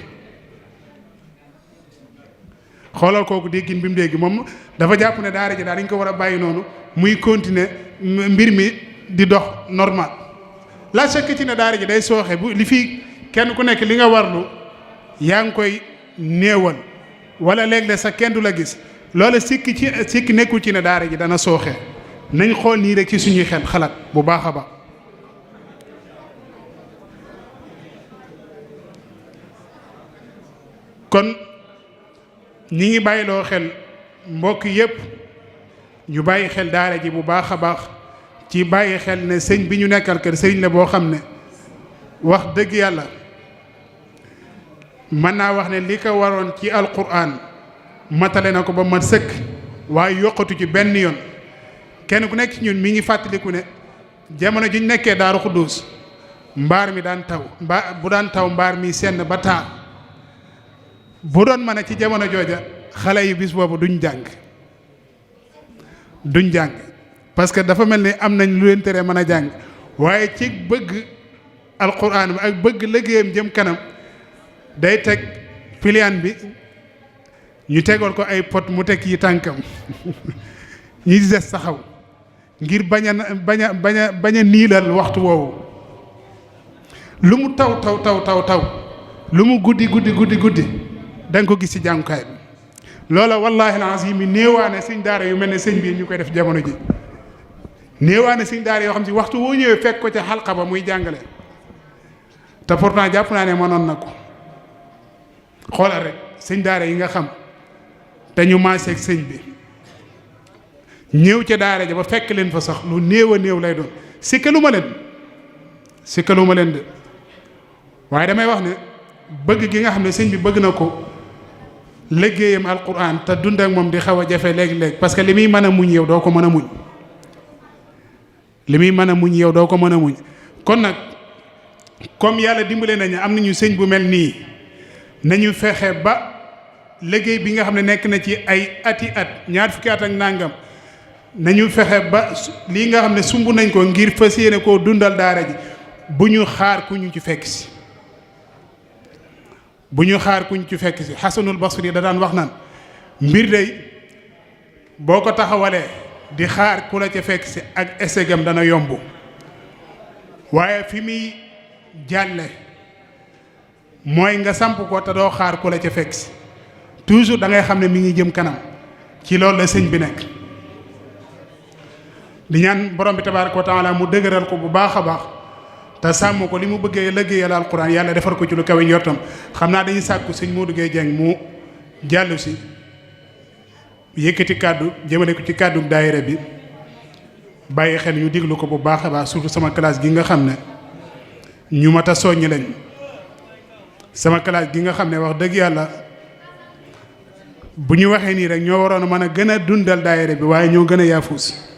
xoolal kooku déggin bi mu dégg moom dafa jàpp ne daara ji daal dañ ko war a bàyyi noonu muy continuer mbir mi di dox normal la chaque ci ne daara ji day sooxe bu li fii kenn ku nekk li nga warlu yaa ngi koy néewal wala léeg-léeg sax kenn du la gis loola sikki nekkul ci ne daara ji dana sooxe nañ xool nii rek ci suñuy xel xalaat bu baax a baax kon ñi ngi bàyyiloo xel mbokk yépp ñu bàyyi xel daara ji bu baax a baax ci bàyyi xel ne sëñ bi ñu nekkal kër sëriñ la boo xam ne wax dëgg yàlla mën naa wax ne li ko waroon ci alquran matale na ko ba mat sëkk waaye yokkatu ci benn yoon. kenn ku nekk ci ñun mi ngi fàttaliku ne jamono ji ñu nekkee Daaru Xuddus mbaar mi daan taw bu daan taw mbaar mi senn ba taa bu doon mën a ci jamono jooja xale yi bis boobu duñ jàng parce que dafa mel ni am nañ lu leen tere mën a jàng waaye ci bëgg alquran bi ak bëgg liggéeyam jëm kanam day teg piliyaan bi ñu tegoon ko ay pot mu teg yi tànkam ñi des saxaw ngir bañ a niilal waxtu woowu lu mu taw lu mu guddi da nga ko gis ci jàngukaay bi loola wallahi alazim yi néewaane sëñ daara yu mel ne sëñ bi ñu koy def jamono ji néewaane sëñ daara yoo xam si waxtu woo ñëwee fekk ko ca xalqa ba muy jàngale te pourtant jàpp naa ne mënoon na ko xoolal rek sëñ daara yi nga xam te ñu maaseeg sëñ bi ñëw ca daara ja ba fekk leen fa sax lu néew a néew lay doon sikkaluma leen de waaye damay wax ne bëgg gi nga xam ne sëñ bi bëgg na ko liggéeyam alquran te dund ak moom di xaw a jafe léegi-léegi parce que li muy mën a muñ yow doo ko mën a muñ kon nag comme yàlla dimbale nañu am nañu sëñ bu mel nii nañu fexe ba liggéey bi nga xam ne nekk na ci ay at ñaar fukki at ak nàngam nañu fexe ba lii nga xam ne sumb nañ ko ngir fas yéene koo dundal daara ji bu ñu xaar ku ñu ci fekk si Xasanul Basri da daan wax naan mbir day boo ko taxawalee di xaar ku la ca fekk si ak esegam dana yomb waaye fi muy jàlle mooy nga samp ko te doo xaar ku la ca fekk si toujours da ngay xam ne mi ngi jëm kanam ci loolu la sëñ bi nekk di ñaan borom bi tabaaraka wa taala mu dëgëral ko bu baax a baax te sàmm ko li mu bëggee liggéeyal alquran yàlla defar ko ci lu kawe njortam xam naa dañuy sàkku sëñ Modou Gueye Dieng mu jàllu si yëkkati kàddu jëmale ko ci kàddu daayira bi bàyyi xel ñu diglu ko bu baax a baax surtout sama classe gi nga xam ne ñu mat a soññ lañ sama classe gi nga xam ne wax dëgg yàlla bu ñu waxee nii rek ñoo waroon a mën a gën a dundal daayira bi waaye ñoo gën a yaafuus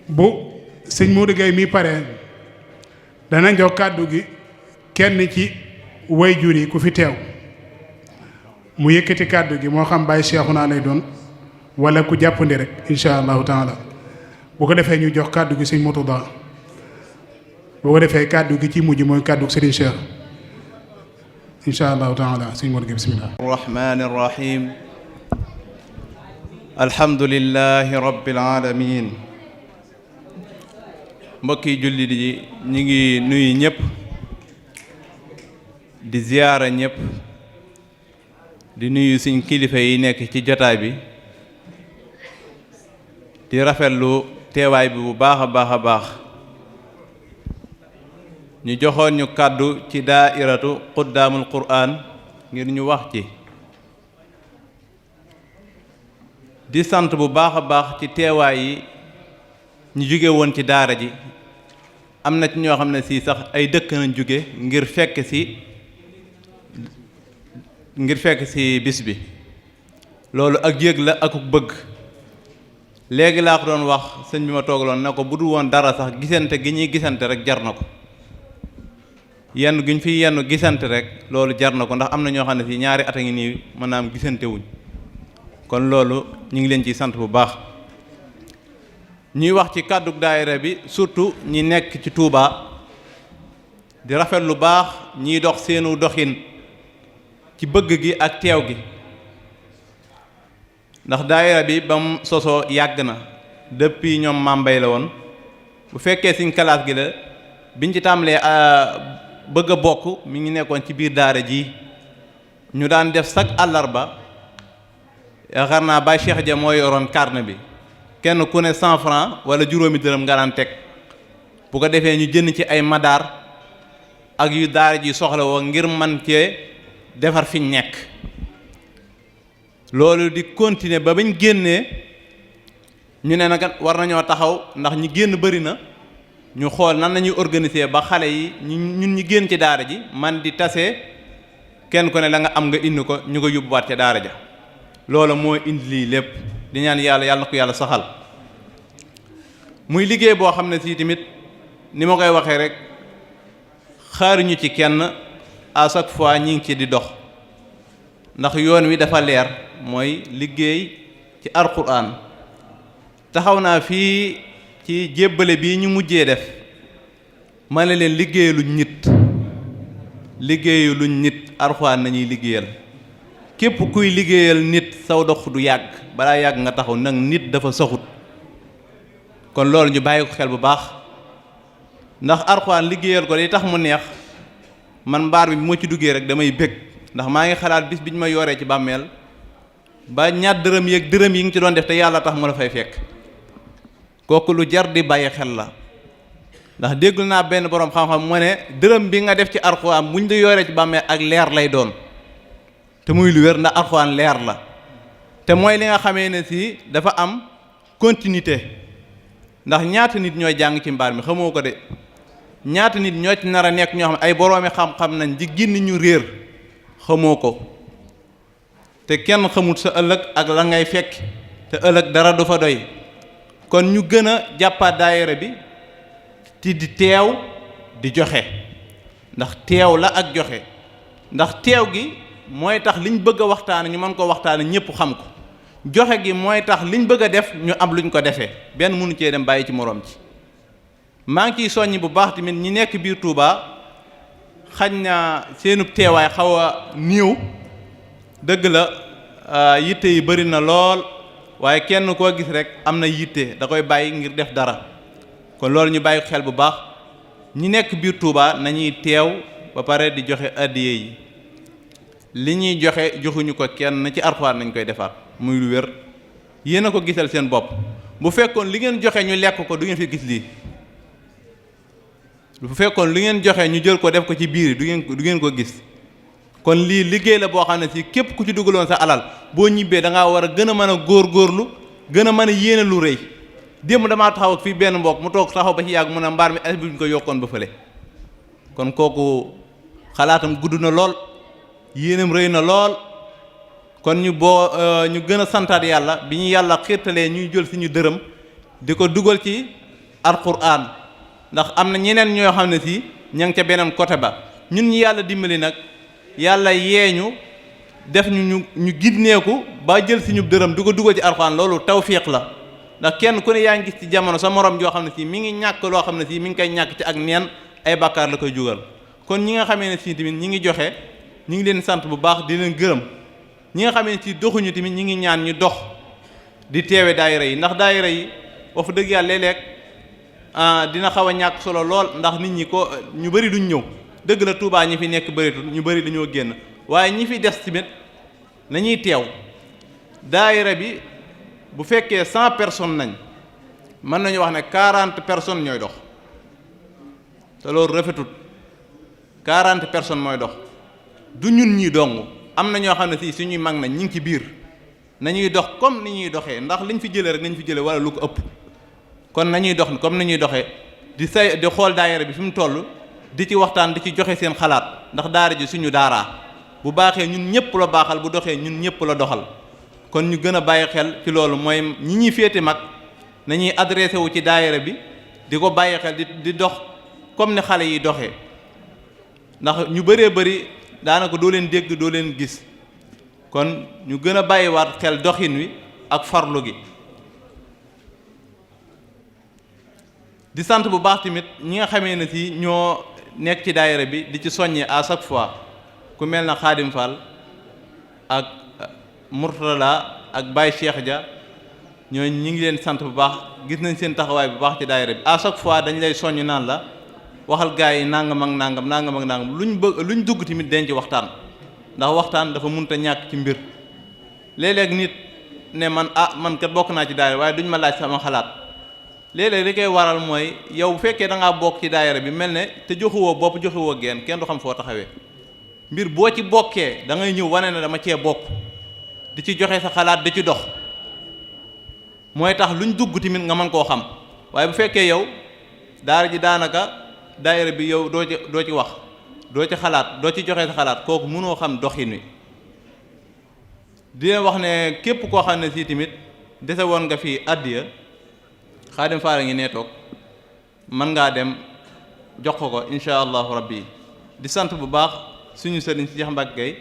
bu sëñ Modou Gueye mi pare dana jox kàddu gi kenn ci wayjur yi ku fi teew mu yëkkati kàddu gi moo xam Baye Cheikhouna lay doon wala ku jàppandi rek insha allahu taala bu ko defee ñu jox kàddu gi sëñ Murtada bu ko defee kàddu gi ci mujj mooy kàddu Serigne Cheikh insha allahu taala sëñ Modou Gueye bismillah arrahmani arrahim alhamdulillahi rabbil alamin mbokki jullit yi ñu ngi nuyu ñëpp di ziyaara ñëpp di nuyu suñ kilifa yi nekk ci jotaay bi di rafetlu teewaay bi bu baax a baax ñu joxoon ñu kàddu ci daairatu quddaamul qur'an ngir ñu wax ci di sant bu baax a baax ci teewaay yi ñu jóge woon ci daara ji am na ci ñoo xam ne si sax ay dëkk nañ jóge ngir fekk si bis bi loolu ak yëg la ak bëgg léegi laa ko doon wax sëñ bi ma toogaloon ne ko bu dul woon dara sax gisante gi ñuy gisante rek jar na ko yenn gi ñu fi yenn gisante rek loolu jar na ko ndax am na ñoo xam ne si ñaari at a ngi nii maanaam gisante wuñ kon loolu ñu ngi leen ciy sant bu baax ñuy wax ci kàddu daayira bi surtout ñi nekk ci Touba di rafet lu baax ñiy dox seenu doxin ci bëgg gi ak teew gi ndax daayira bi ba mu sosoo yàgg na depuis ñoom mambay la woon bu fekkee suñ classe gi la biñ ci tàmbalee bëgg a bokk mi ngi nekkoon ci biir daara ji ñu daan def chaque àllarba yaakaar naa Baye Cheikh Dia moo yoroon carnet bi kenn ku ne 100 francs wala juróomi dërëm nga daan teg bu ko defee ñu jënd ci ay madaar ak yu daara ji soxla woo ngir man cee defar fiñ nekk loolu di continuer ba bañ génnee ñu ne nag war nañoo taxaw ndax ñi génn bëri na ñu xool nan lañuy organiser ba xale yi ñun ñi génn ci daara ji man di tase kenn ku ne la nga am nga indi ko ñu ko yóbbuwaat ca daara ja loolu moo indi lii lépp di ñaan yàlla na ko yàlla saxal muy liggéey boo xam ne si tamit ni ma koy waxee rek xaaruñu ci kenn à chaque fois ñi ngi ci di dox ndax yoon wi dafa leer mooy liggéey ci alxuraan taxaw naa fii ci jébbale bii ñu mujjee def ma ne leen liggéeyu luñ nit alxuraan nañuy liggéeyal képp kuy liggéeyal nit saw dox du yàgg balaa yàgg nga taxaw nag nit dafa saxut kon loolu ñu bàyyi ko xel bu baax ndax alxuraan liggéeyal ko li tax mu neex man mbaar bi moo ci duggee rek damay bëgg ndax maa ngi xalaat bis bi ñu ma yoree ci bàmmeel ba ñaar dërëm yeeg dërëm yi nga ci doon def te yàlla tax mu la fay fekk kooku lu jar di bàyyi xel la ndax déglu naa benn boroom xam-xam mu ne dërëm bi nga def ci alxuraan buñ la yoree ci bàmmeel ak leer lay doon te muy lu wér ndax alxuraan leer la te mooy li nga xamee ne si dafa am continuité ndax ñaata nit ñooy jàng ci mbaar mi xamoo ko de ñaata nit ñoo ci nar a nekk ñoo xam ne ay boroomi xam-xam nañ di gindi ñu réer xamoo ko te kenn xamul sa ëllëg ak la ngay fekk te ëllëg dara du fa doy kon ñu gën a jàppaat daayira bi ti di teew di joxe ndax teew la ak joxe ndax teew gi mooy tax liñ bëgg a waxtaane ñu mën ko waxtaane ñëpp xam ko joxe gi mooy tax liñ bëgg a def ñu am luñ ko defee benn mënu cee dem bàyyi ci moroom ci maa ngi ciy soññ bu baax tamit ñi nekk biir Touba xañ na seenub teewaay xaw a néew dëgg la yitte yi bari na lool waaye kenn koo gis rek am na yitte da koy bàyyi ngir def dara kon loolu ñu bàyyi xel bu baax ñi nekk biir Touba nañuy teew ba pare di joxe addiye yi li ñuy joxe joxuñu ko kenn ci Alxuraan nañ koy defaat muy lu wér yéen a ko gisal seen bopp bu fekkoon li ngeen joxe ñu lekk ko du ngeen fi gis lii bu fekkoon li ngeen joxe ñu jël ko def ko ci biir du ngeen ko gis kon lii liggéey la boo xam ne si képp ku ci dugaloon sa alal boo ñibbee da ngaa war a gën a mën a góorgóorlu gën a mën a yéene lu rëy démb damaa taxaw ak fii benn mbokk mu toog taxaw ba ci yàgg mu ne mbaar mi as bi ñu ko yokkoon ba fële kon kooku xalaatam gudd na lool yéenam rëy na lool kon ñu gën a santaat yàlla bi ñu yàlla xiirtalee ñuy jël suñu dërëm di ko dugal ci alquran ndax am na ñeneen ñoo xam ne si ña ngi ca beneen côté ba ñun ñi yàlla dimbali nag yàlla yeeñu def ñu gidneeku ba jël suñu dërëm di ko dugal ci alquran loolu tawfiq la ndax kenn ku ne yaa ngi gis ci jamono sa morom joo xam ne si mi ngi ñàkk loo xam ne si mi ngi koy ñàkk ci ak neen ay bàkkaar la koy jugal kon ñi nga xamee ne si tamit ñi ngi joxe ñi ngi leen sant bu baax di leen gërëm ñi nga xamee ne si doxuñu tamit ñi ngi ñaan ñu dox di teewe daayira yi ndax daayira yi wax dëgg yàlla léeg-léeg dina xaw a ñàkk solo lool ndax nit ñi ko ñu bëri duñ ñëw dëgg la Touba ñi fi nekk bëritul ñu bëri dañoo génn waaye ñi fi des tamit nañuy teew daayira bi bu fekkee 100 personnes nañ mën nañu wax ne 40 personnes ñooy dox te loolu rafetut 40 personnes mooy dox du ñun ñi dong am na ñoo xam ne si suñuy mag nañ ñu ngi ci biir nañuy dox comme ni ñuy doxee ndax liñ fi jëlee rek nañ fi jëlee wala lu ko ëpp kon nañuy dox comme ni ñuy doxee di xool daayira bi fi mu toll di ci waxtaan di ci joxe seen xalaat ndax daara ji suñu daaraa bu baaxee ñun ñëpp la baaxal bu doxee ñun ñëpp la doxal kon ñu gën a bàyyi xel ci loolu mooy ñi ñuy féete mag nañuy adressé wu ci daayira bi di ko bàyyi xel di dox comme ni xale yi doxee ndax ñu bëree bëri daanaka doo leen dégg doo leen gis kon ñu gën a bàyyiwaat xel doxin wi ak farlu gi di sant bu baax tamit ñi nga xamee ne si ñoo nekk ci daayira bi di ci soññee à chaque fois ku mel na Xaadim Fall ak Murtala ak Baye Cheikh Dia ñooñu ñi ngi leen sant bu baax gis nañ seen taxawaay bu baax ci daayira bi à chaque fois dañ lay soññ naan la waxal gaa yi nangam ak nangam luñ dugg tamit denc waxtaan ndax waxtaan dafa mënut a ñàkk ci mbir léeg-léeg nit ne man kat bokk naa ci daayira waaye duñ ma laaj sama xalaat léeg-léeg li koy waral mooy yow bu fekkee da ngaa bokk ci daayira bi mel ne te joxuwoo bopp joxuwoo geen kenn du xam foo taxawee mbir boo ci bokkee da ngay ñëw wane ne dama cee bokk di ci joxe sa xalaat di ci dox mooy tax luñ dugg tamit nga mën koo xam waaye bu fekkee yow daara ji daanaka daayira bi yow doo ci wax doo ci xalaat doo ci joxe sa xalaat kooku mënoo xam doxin wi dina wax ne képp koo xam ne si tamit dese woon nga fi àddiya Xaadim Faal ngi nee toog mën ngaa dem jox ko insha allahu rabbi di sant bu baax suñu sëriñ si Cheikh Mbacke Gueye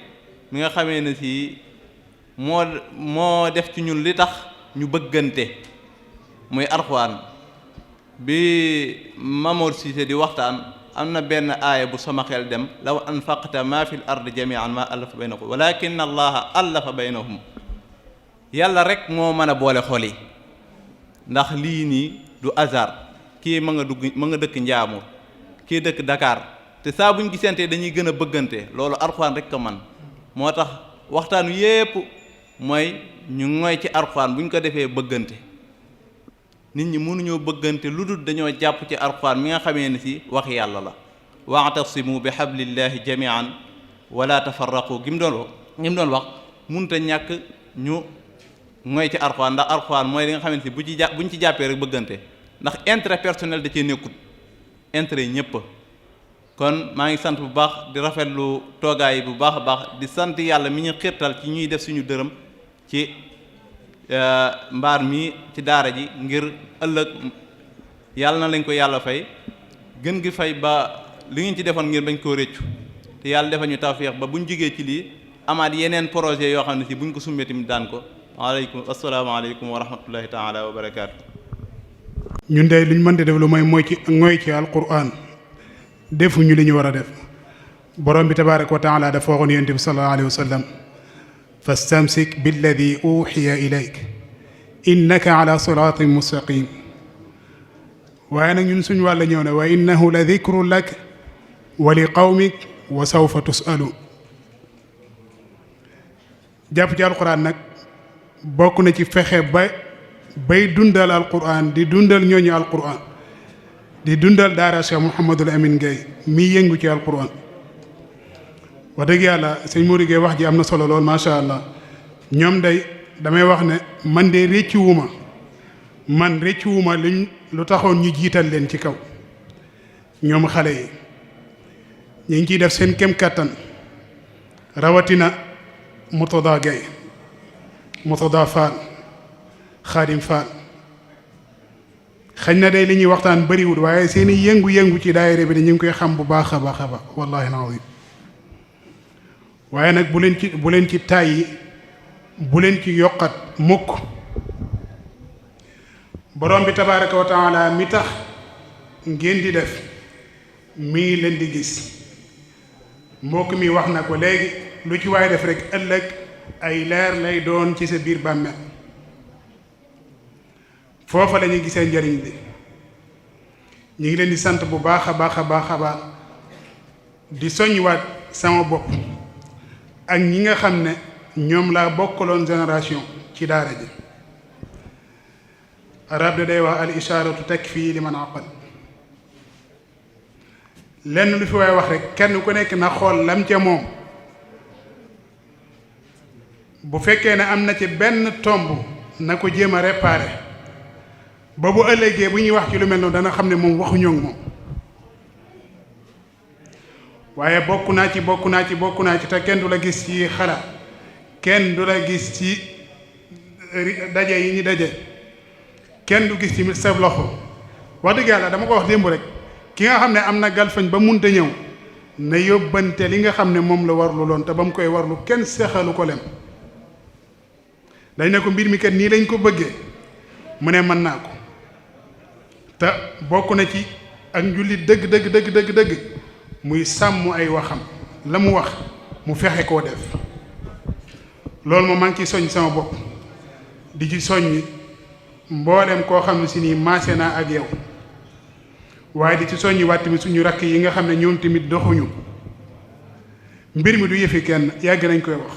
mi nga xamee ne si moo def ci ñun li tax ñu bëggante muy Alxuraan bi Mamour Cissé di waxtaan am na benn aaya bu sama xel dem law anfaqta ma fil ardi jami'an ma allafa baynahum walakin allaha allafa baynahum yàlla rek moo mën a boole xol yi ndax lii nii du hasard kii ma nga dëkk Njaamur kii dëkk Dakar te saa buñ gisante dañuy gën a bëggante loolu Alxuraan rek ko man moo tax waxtaan wi yépp mooy ñu ngoy ci Alxuraan buñ ko defee bëggante nit ñi mënuñoo bëggante lu dul dañoo jàpp ci Alxuraan mi nga xamee ne si wax yàlla la wa'tasimu bi hablillahi jami'an wala tafarraqu gi mu doon wax munta ñàkk ñu ngoy ci Alxuraan ndax Alxuraan mooy li nga xamante si buñ ci jàppee rek bëggante ndax intérêt personnel da cee nekkut intérêt ñëpp kon maa ngi sant bu baax di rafetlu toogaay bu baax a baax di sant yàlla mi ñu xiirtal ci ñuy def suñu dërëm ci mbaar mi ci daara ji ngir ëllëg yàlla na lañ ko yàlla fay gën gi fay ba li ngeen ci defoon ngir bañ koo réccu te yàlla defal ñu tawfeex ba buñ jógee ci lii amaat yeneen projet yoo xam ne si buñ ko sumbee tamit daan ko asalaamaaleykum wa rahmatullahi taala wa barakaatu. ñun de luñ mën di def lu mooy mooy ci alquran defuñu li ñu war a def borom bi tabaaraka wa taala dafa waxoon yonent bi sallallahu alayhi wa sallam fastamsik billadi uxiya ilayk innaka ala siraatin mustaqim waaye nag ñun suñ wàll ñëw ne wa innahu la dikru lak wa li qawmik wa sawfa tusalu jàpp ci alquran nag bokk na ci fexe bay dundal alquran di dundal ñooñu alquran di dundal daara Cheikh Mouhamadul Amin Gueye mi yëngu ci alquran wax dëgg yàlla sëñ Mouride Gueye wax ji am na solo lool macha allah ñoom day damay wax ne man de réccuwuma lu taxoon ñu jiital leen ci kaw ñoom xale yi ñu ngi ciy def seen kem kattan rawatina Murtada Gueye Murtada Fall Xaadim Fall xañ na day li ñuy waxtaan bëriwul waaye seeni yëngu-yëngu ci daayira bi ñu ngi koy xam bu baax a baax a baax wallahi alazim waaye nag bu leen ci tàyyi bu leen ci yokkat mukk borom bi tabaaraka wa taala mi tax ngeen di def mi ngi leen di gis mbokk mi wax na ko léegi lu ci waay def rek ëllëg ay leer lay doon ci sa biir bàmmeel foofa la ñuy gisee njariñ bi ñu ngi leen di sant bu baax a baax a baax a baax di soññiwaat sama bopp ak ñi nga xam ne ñoom laa bokkaloon génération ci daara ji arab da day wax al isharatu takfi liman aqal lenn lu fi waay wax rek kenn ku nekk na xool lam ca moom bu fekkee ne am na ci benn tomb na ko jéem a réparer ba bu ëllëgee bu ñuy wax ci lu mel noonu dana xam ne moom waxuñoo ak moom waaye bokk naa ci te kenn du la gis ci xalaat kenn du la gis ci daje yi ñu daje kenn du gis ci sa loxo wax dëgg yàlla dama ko wax démb rek ki nga xam ne am na galfañ ba munta ñëw na yóbbante li nga xam ne moom la warlu loon te ba mu koy warlu kenn sexalu ko lem dañ ne ko mbir mi kat nii lañ ko bëggee mu ne mën naa ko te bokk na ci ak njullit dëgg muy sàmm ay waxam la mu wax mu fexe koo def loolu moom maa ngi ciy soññ sama bopp di ci soññ mboolem koo xam ne si nii maase naa ak yow waaye di ci soññi waat tamit suñu rakk yi nga xam ne ñoom tamit doxuñu mbir mi du yëfi kenn yàgg nañ koy wax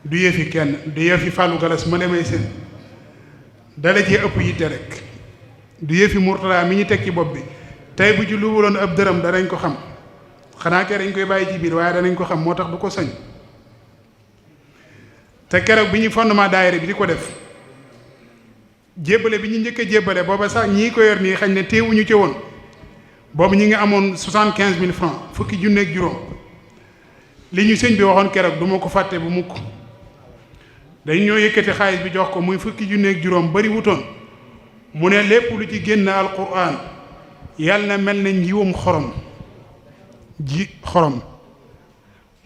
du yëfi kenn du yëfi Fallou Galas ma demee seen dala cee ëpp yitte rek du yëfi Mourtala mi ñu teg ci bopp bi tey bu ci lu wuloon ab dërëm danañ ko xam xanaa kay dañ koy bàyyi ci biir waaye danañ ko xam moo tax du ko sañ te te keroog bi ñu fondement daayira bi di ko def jébbale bi ñu njëkk a jébbale booba sax ñii ko yor nii xañ ne teewuñu ci woon boobu ñi ngi amoon 75 000 francs fukki junne ak juróom li ñu sëñ bi waxoon keroog du ma ko fàtte bu mukk dañ ñoo yëkkati xaalis bi jox ko muy fukki junne ak juróom bari wutoon mu ne lépp lu ci génn alquran yàlla na mel ne njiwum xorom ji xorom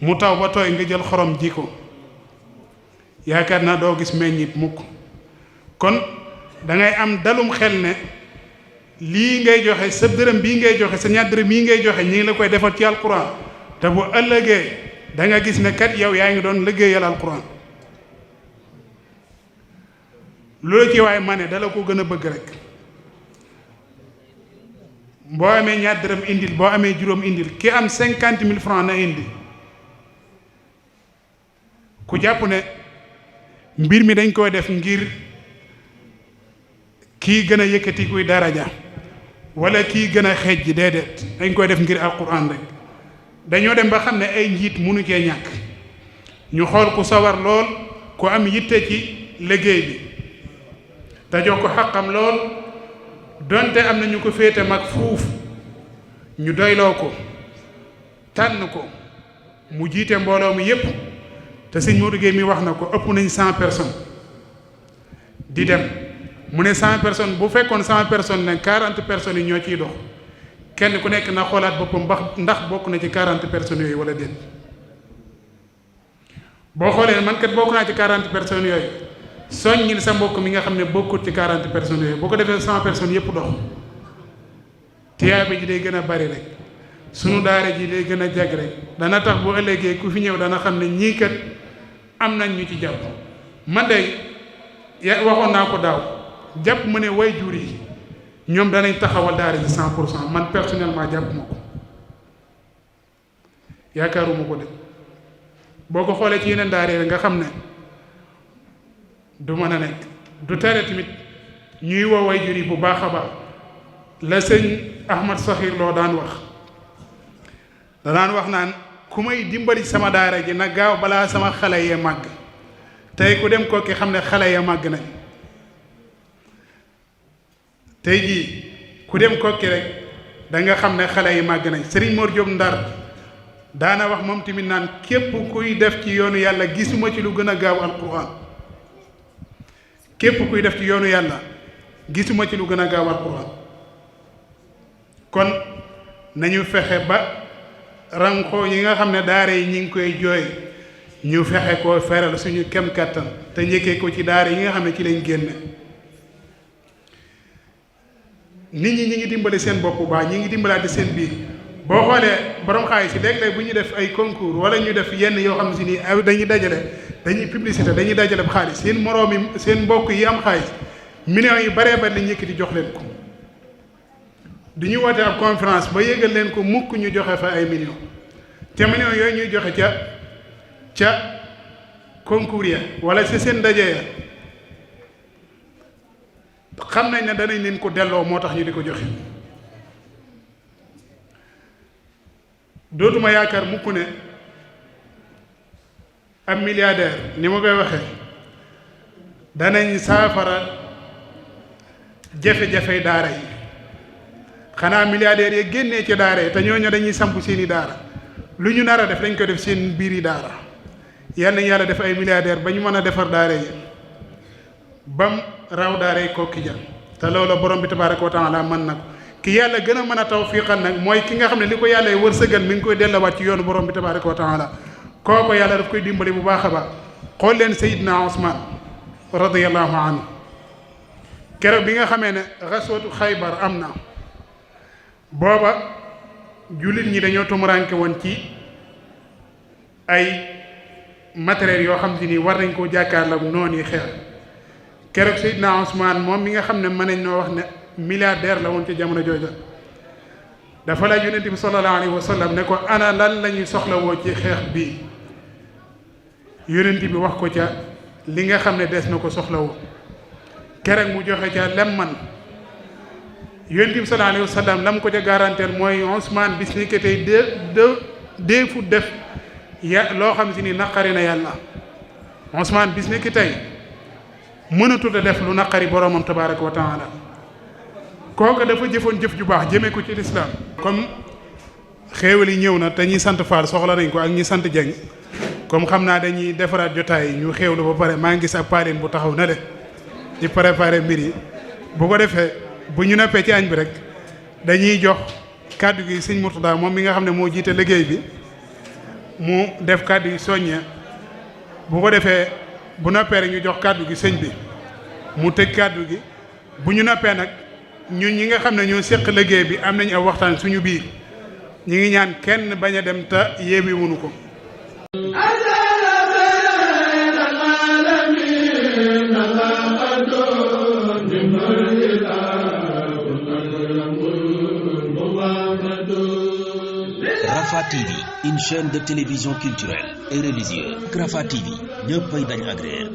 mu taw ba tooy nga jël xorom ji ko yaakaar naa doo gis meññit mukk kon da ngay am dalum xel ne lii ngay joxe sa dërëm bii ngay joxe sa ñaar dërëm bii ngay joxe ñi ngi la koy defal ci alquran te bu ëllëgee da nga gis ne kat yow yaa ngi doon liggéeyal alquran loolu ci waaye ma ne dala ko gën a bëgg rek boo amee ñaar dërëm indil boo amee juróom indil ki am 50 000 francs na indi ku jàpp ne mbir mi dañ koy def ngir kii gën a yëkkati kuy daraja wala kii gën a xeej ji déedéet dañ koy def ngir alquran rek dañoo dem ba xam ne ay njiit munu cee ñàkk ñu xool ku sawar lool ku am yitte ci liggéey bi te jox ko xaqam lool donte am na ñu ko féete mag fuuf ñu doyloo ko tànn ko mu jiite mbooloo mi yépp te sëñ Modou Gueye mi wax na ko ëpp nañ 100 personnes di dem mu ne 100 personnes bu fekkoon 100 personnes ne 40 personnes yi ñoo ciy dox kenn ku nekk na xoolaat boppam ndax bokk na ci 40 personnes yooyu wala déet boo xoolee man kat bokk naa ci 40 personnes yooyu soññil sa mbokk mi nga xam ne bokkut ci 40 personnes yooyu boo ko defee 100 personnes yëpp dox tiyaaba ji day gën a bari rek sunu daara ji day gën a jag rek dana tax bu ëllëgee ku fi ñëw dana xam ne ñii kat am nañ ñu ci jàpp man day waxoon naa ko daaw jàpp ma ne way jur yi ñoom danañ taxawal daara ji 100% man personnellement jàpp ma ko yaakaaruma ko de boo ko xoolee ci yeneen daara yi nga xam ne du mën a nekk du tere tamit ñuy woo way jur yi bu baax a baax la sëñ Ahmad Saxiir Lo daan wax danaan wax naan ku may dimbali sama daara ji na gaaw balaa sama xale yee màgg tey ku dem kooki xam ne xale ya màgg nañ tey jii ku dem kokki rek da nga xam ne xale yi màgg nañ Serigne Mor Diop Ndar daana wax moom tamit naan képp kuy def ci yoonu yàlla gisuma ci lu gën a gaaw alquran képp kuy def ci yoonu yàlla gisuma ci lu gën a gaaw alquran kon nañu fexe ba ranko yi nga xam ne daara yi ñi ngi koy jooy ñu fexe koo feral suñu kem kattan te njëkkee ko ci daara yi nga xam ne ci lañ génne nit ñi ngi dimbali seen bopp bu baax ñi ngi dimbalaate seen biir boo xoolee borom xaalis yi léeg-léeg bu ñu def ay concours wala ñu def yenn yoo xam si ni dañuy dajale dañuy publicité dañuy dajale xaalis seen moroom yi seen mbokk yi am xaalis millions yu baree bari lañ yëkkati jox leen ko du ñu woote ab conférence ba yëgal leen ko mukk ñu joxe fa ay millions te millions yooyu ñuy joxe ca concours ya wala ci seen ndaje ya xam nañ ne danañ leen ko delloo moo tax ñu di ko joxe dootuma yaakaar mukk ne am milliardaire ni ma koy waxee danañ saafara jafe-jafe daara yi xanaa milliardaires yi génnee ci daara yi te ñooñu dañuy samp seeni daara lu ñu nar a def dañ ko def seen biir yi daara yal nañ yàlla def ay milliardaires ba ñu mën a defar daara yi bam raw daara yi kokki ja te loolu borom bi tabaaraka wa taala mën na ko ki yàlla gën a mën a tawfiqal nag mooy ki nga xam ne li ko yàlla wërsëgal mi ngi koy dellawaat ci yoonu borom bi tabaaraka wa taala kooko yàlla daf koy dimbali bu baax a baax xool leen Seydina Ousmane radiyallahu anhu keroog bi nga xamee ne xaswatu Xaybar am na booba jullit ñi dañoo tumuraanke woon ci ay matériels yoo xam te ni war nañ koo jàkkaarloo noonu yi xeex keroog Seydina Ousmane moom mi nga xam ne mën nañ noo wax ne milliardaire la woon ci jamono jooja dafa la yonent bi sallallahu alayhi wa sallam ne ko ana lan la ñuy soxlawoo ci xeex bii yonent bi wax ko ca li nga xam ne des na ko soxlawoo keroog mu joxe ca lem man yonent bi sallallahu alayhi wa sallam lam ko ca garanteel mooy Ousmane bis ni que tey fu def ya loo xam si ni naqari na yàlla Ousmane bis ni ki tey mënatut a def lu naqari boromam tabaaraka wa taala kooka dafa jëfoon jëf ju baax jëmee ko ci lislaam comme xéewal yi ñëw na te ñi sant Fall soxla nañ ko ak ñi sant Dieng comme xam naa dañuy defaraat jotaay ñu xéewlu ba pare maa ngi gis ab paaleen bu taxaw na le di préparer mbir yi bu ko defee bu ñu noppee ci añ bi rek dañuy jox kàddu gi sëñ Mourtada moom mi nga xam ne moo jiite liggéey bi mu def kàddu yi soññe bu ko defee bu noppee rek ñu jox kàddu gi sëñ bi mu tëj kàddu gi bu ñu noppee nag ñun ñi nga xam ne ñoo séq liggéey bi am nañu ab waxtaan suñu biir ñi ngi ñaan kenn bañ a dem te yéemi wunu ko Rafah TV, une chaîne de télévision culturelle et religieuse. Rafah TV, ñëppay dañ agréer.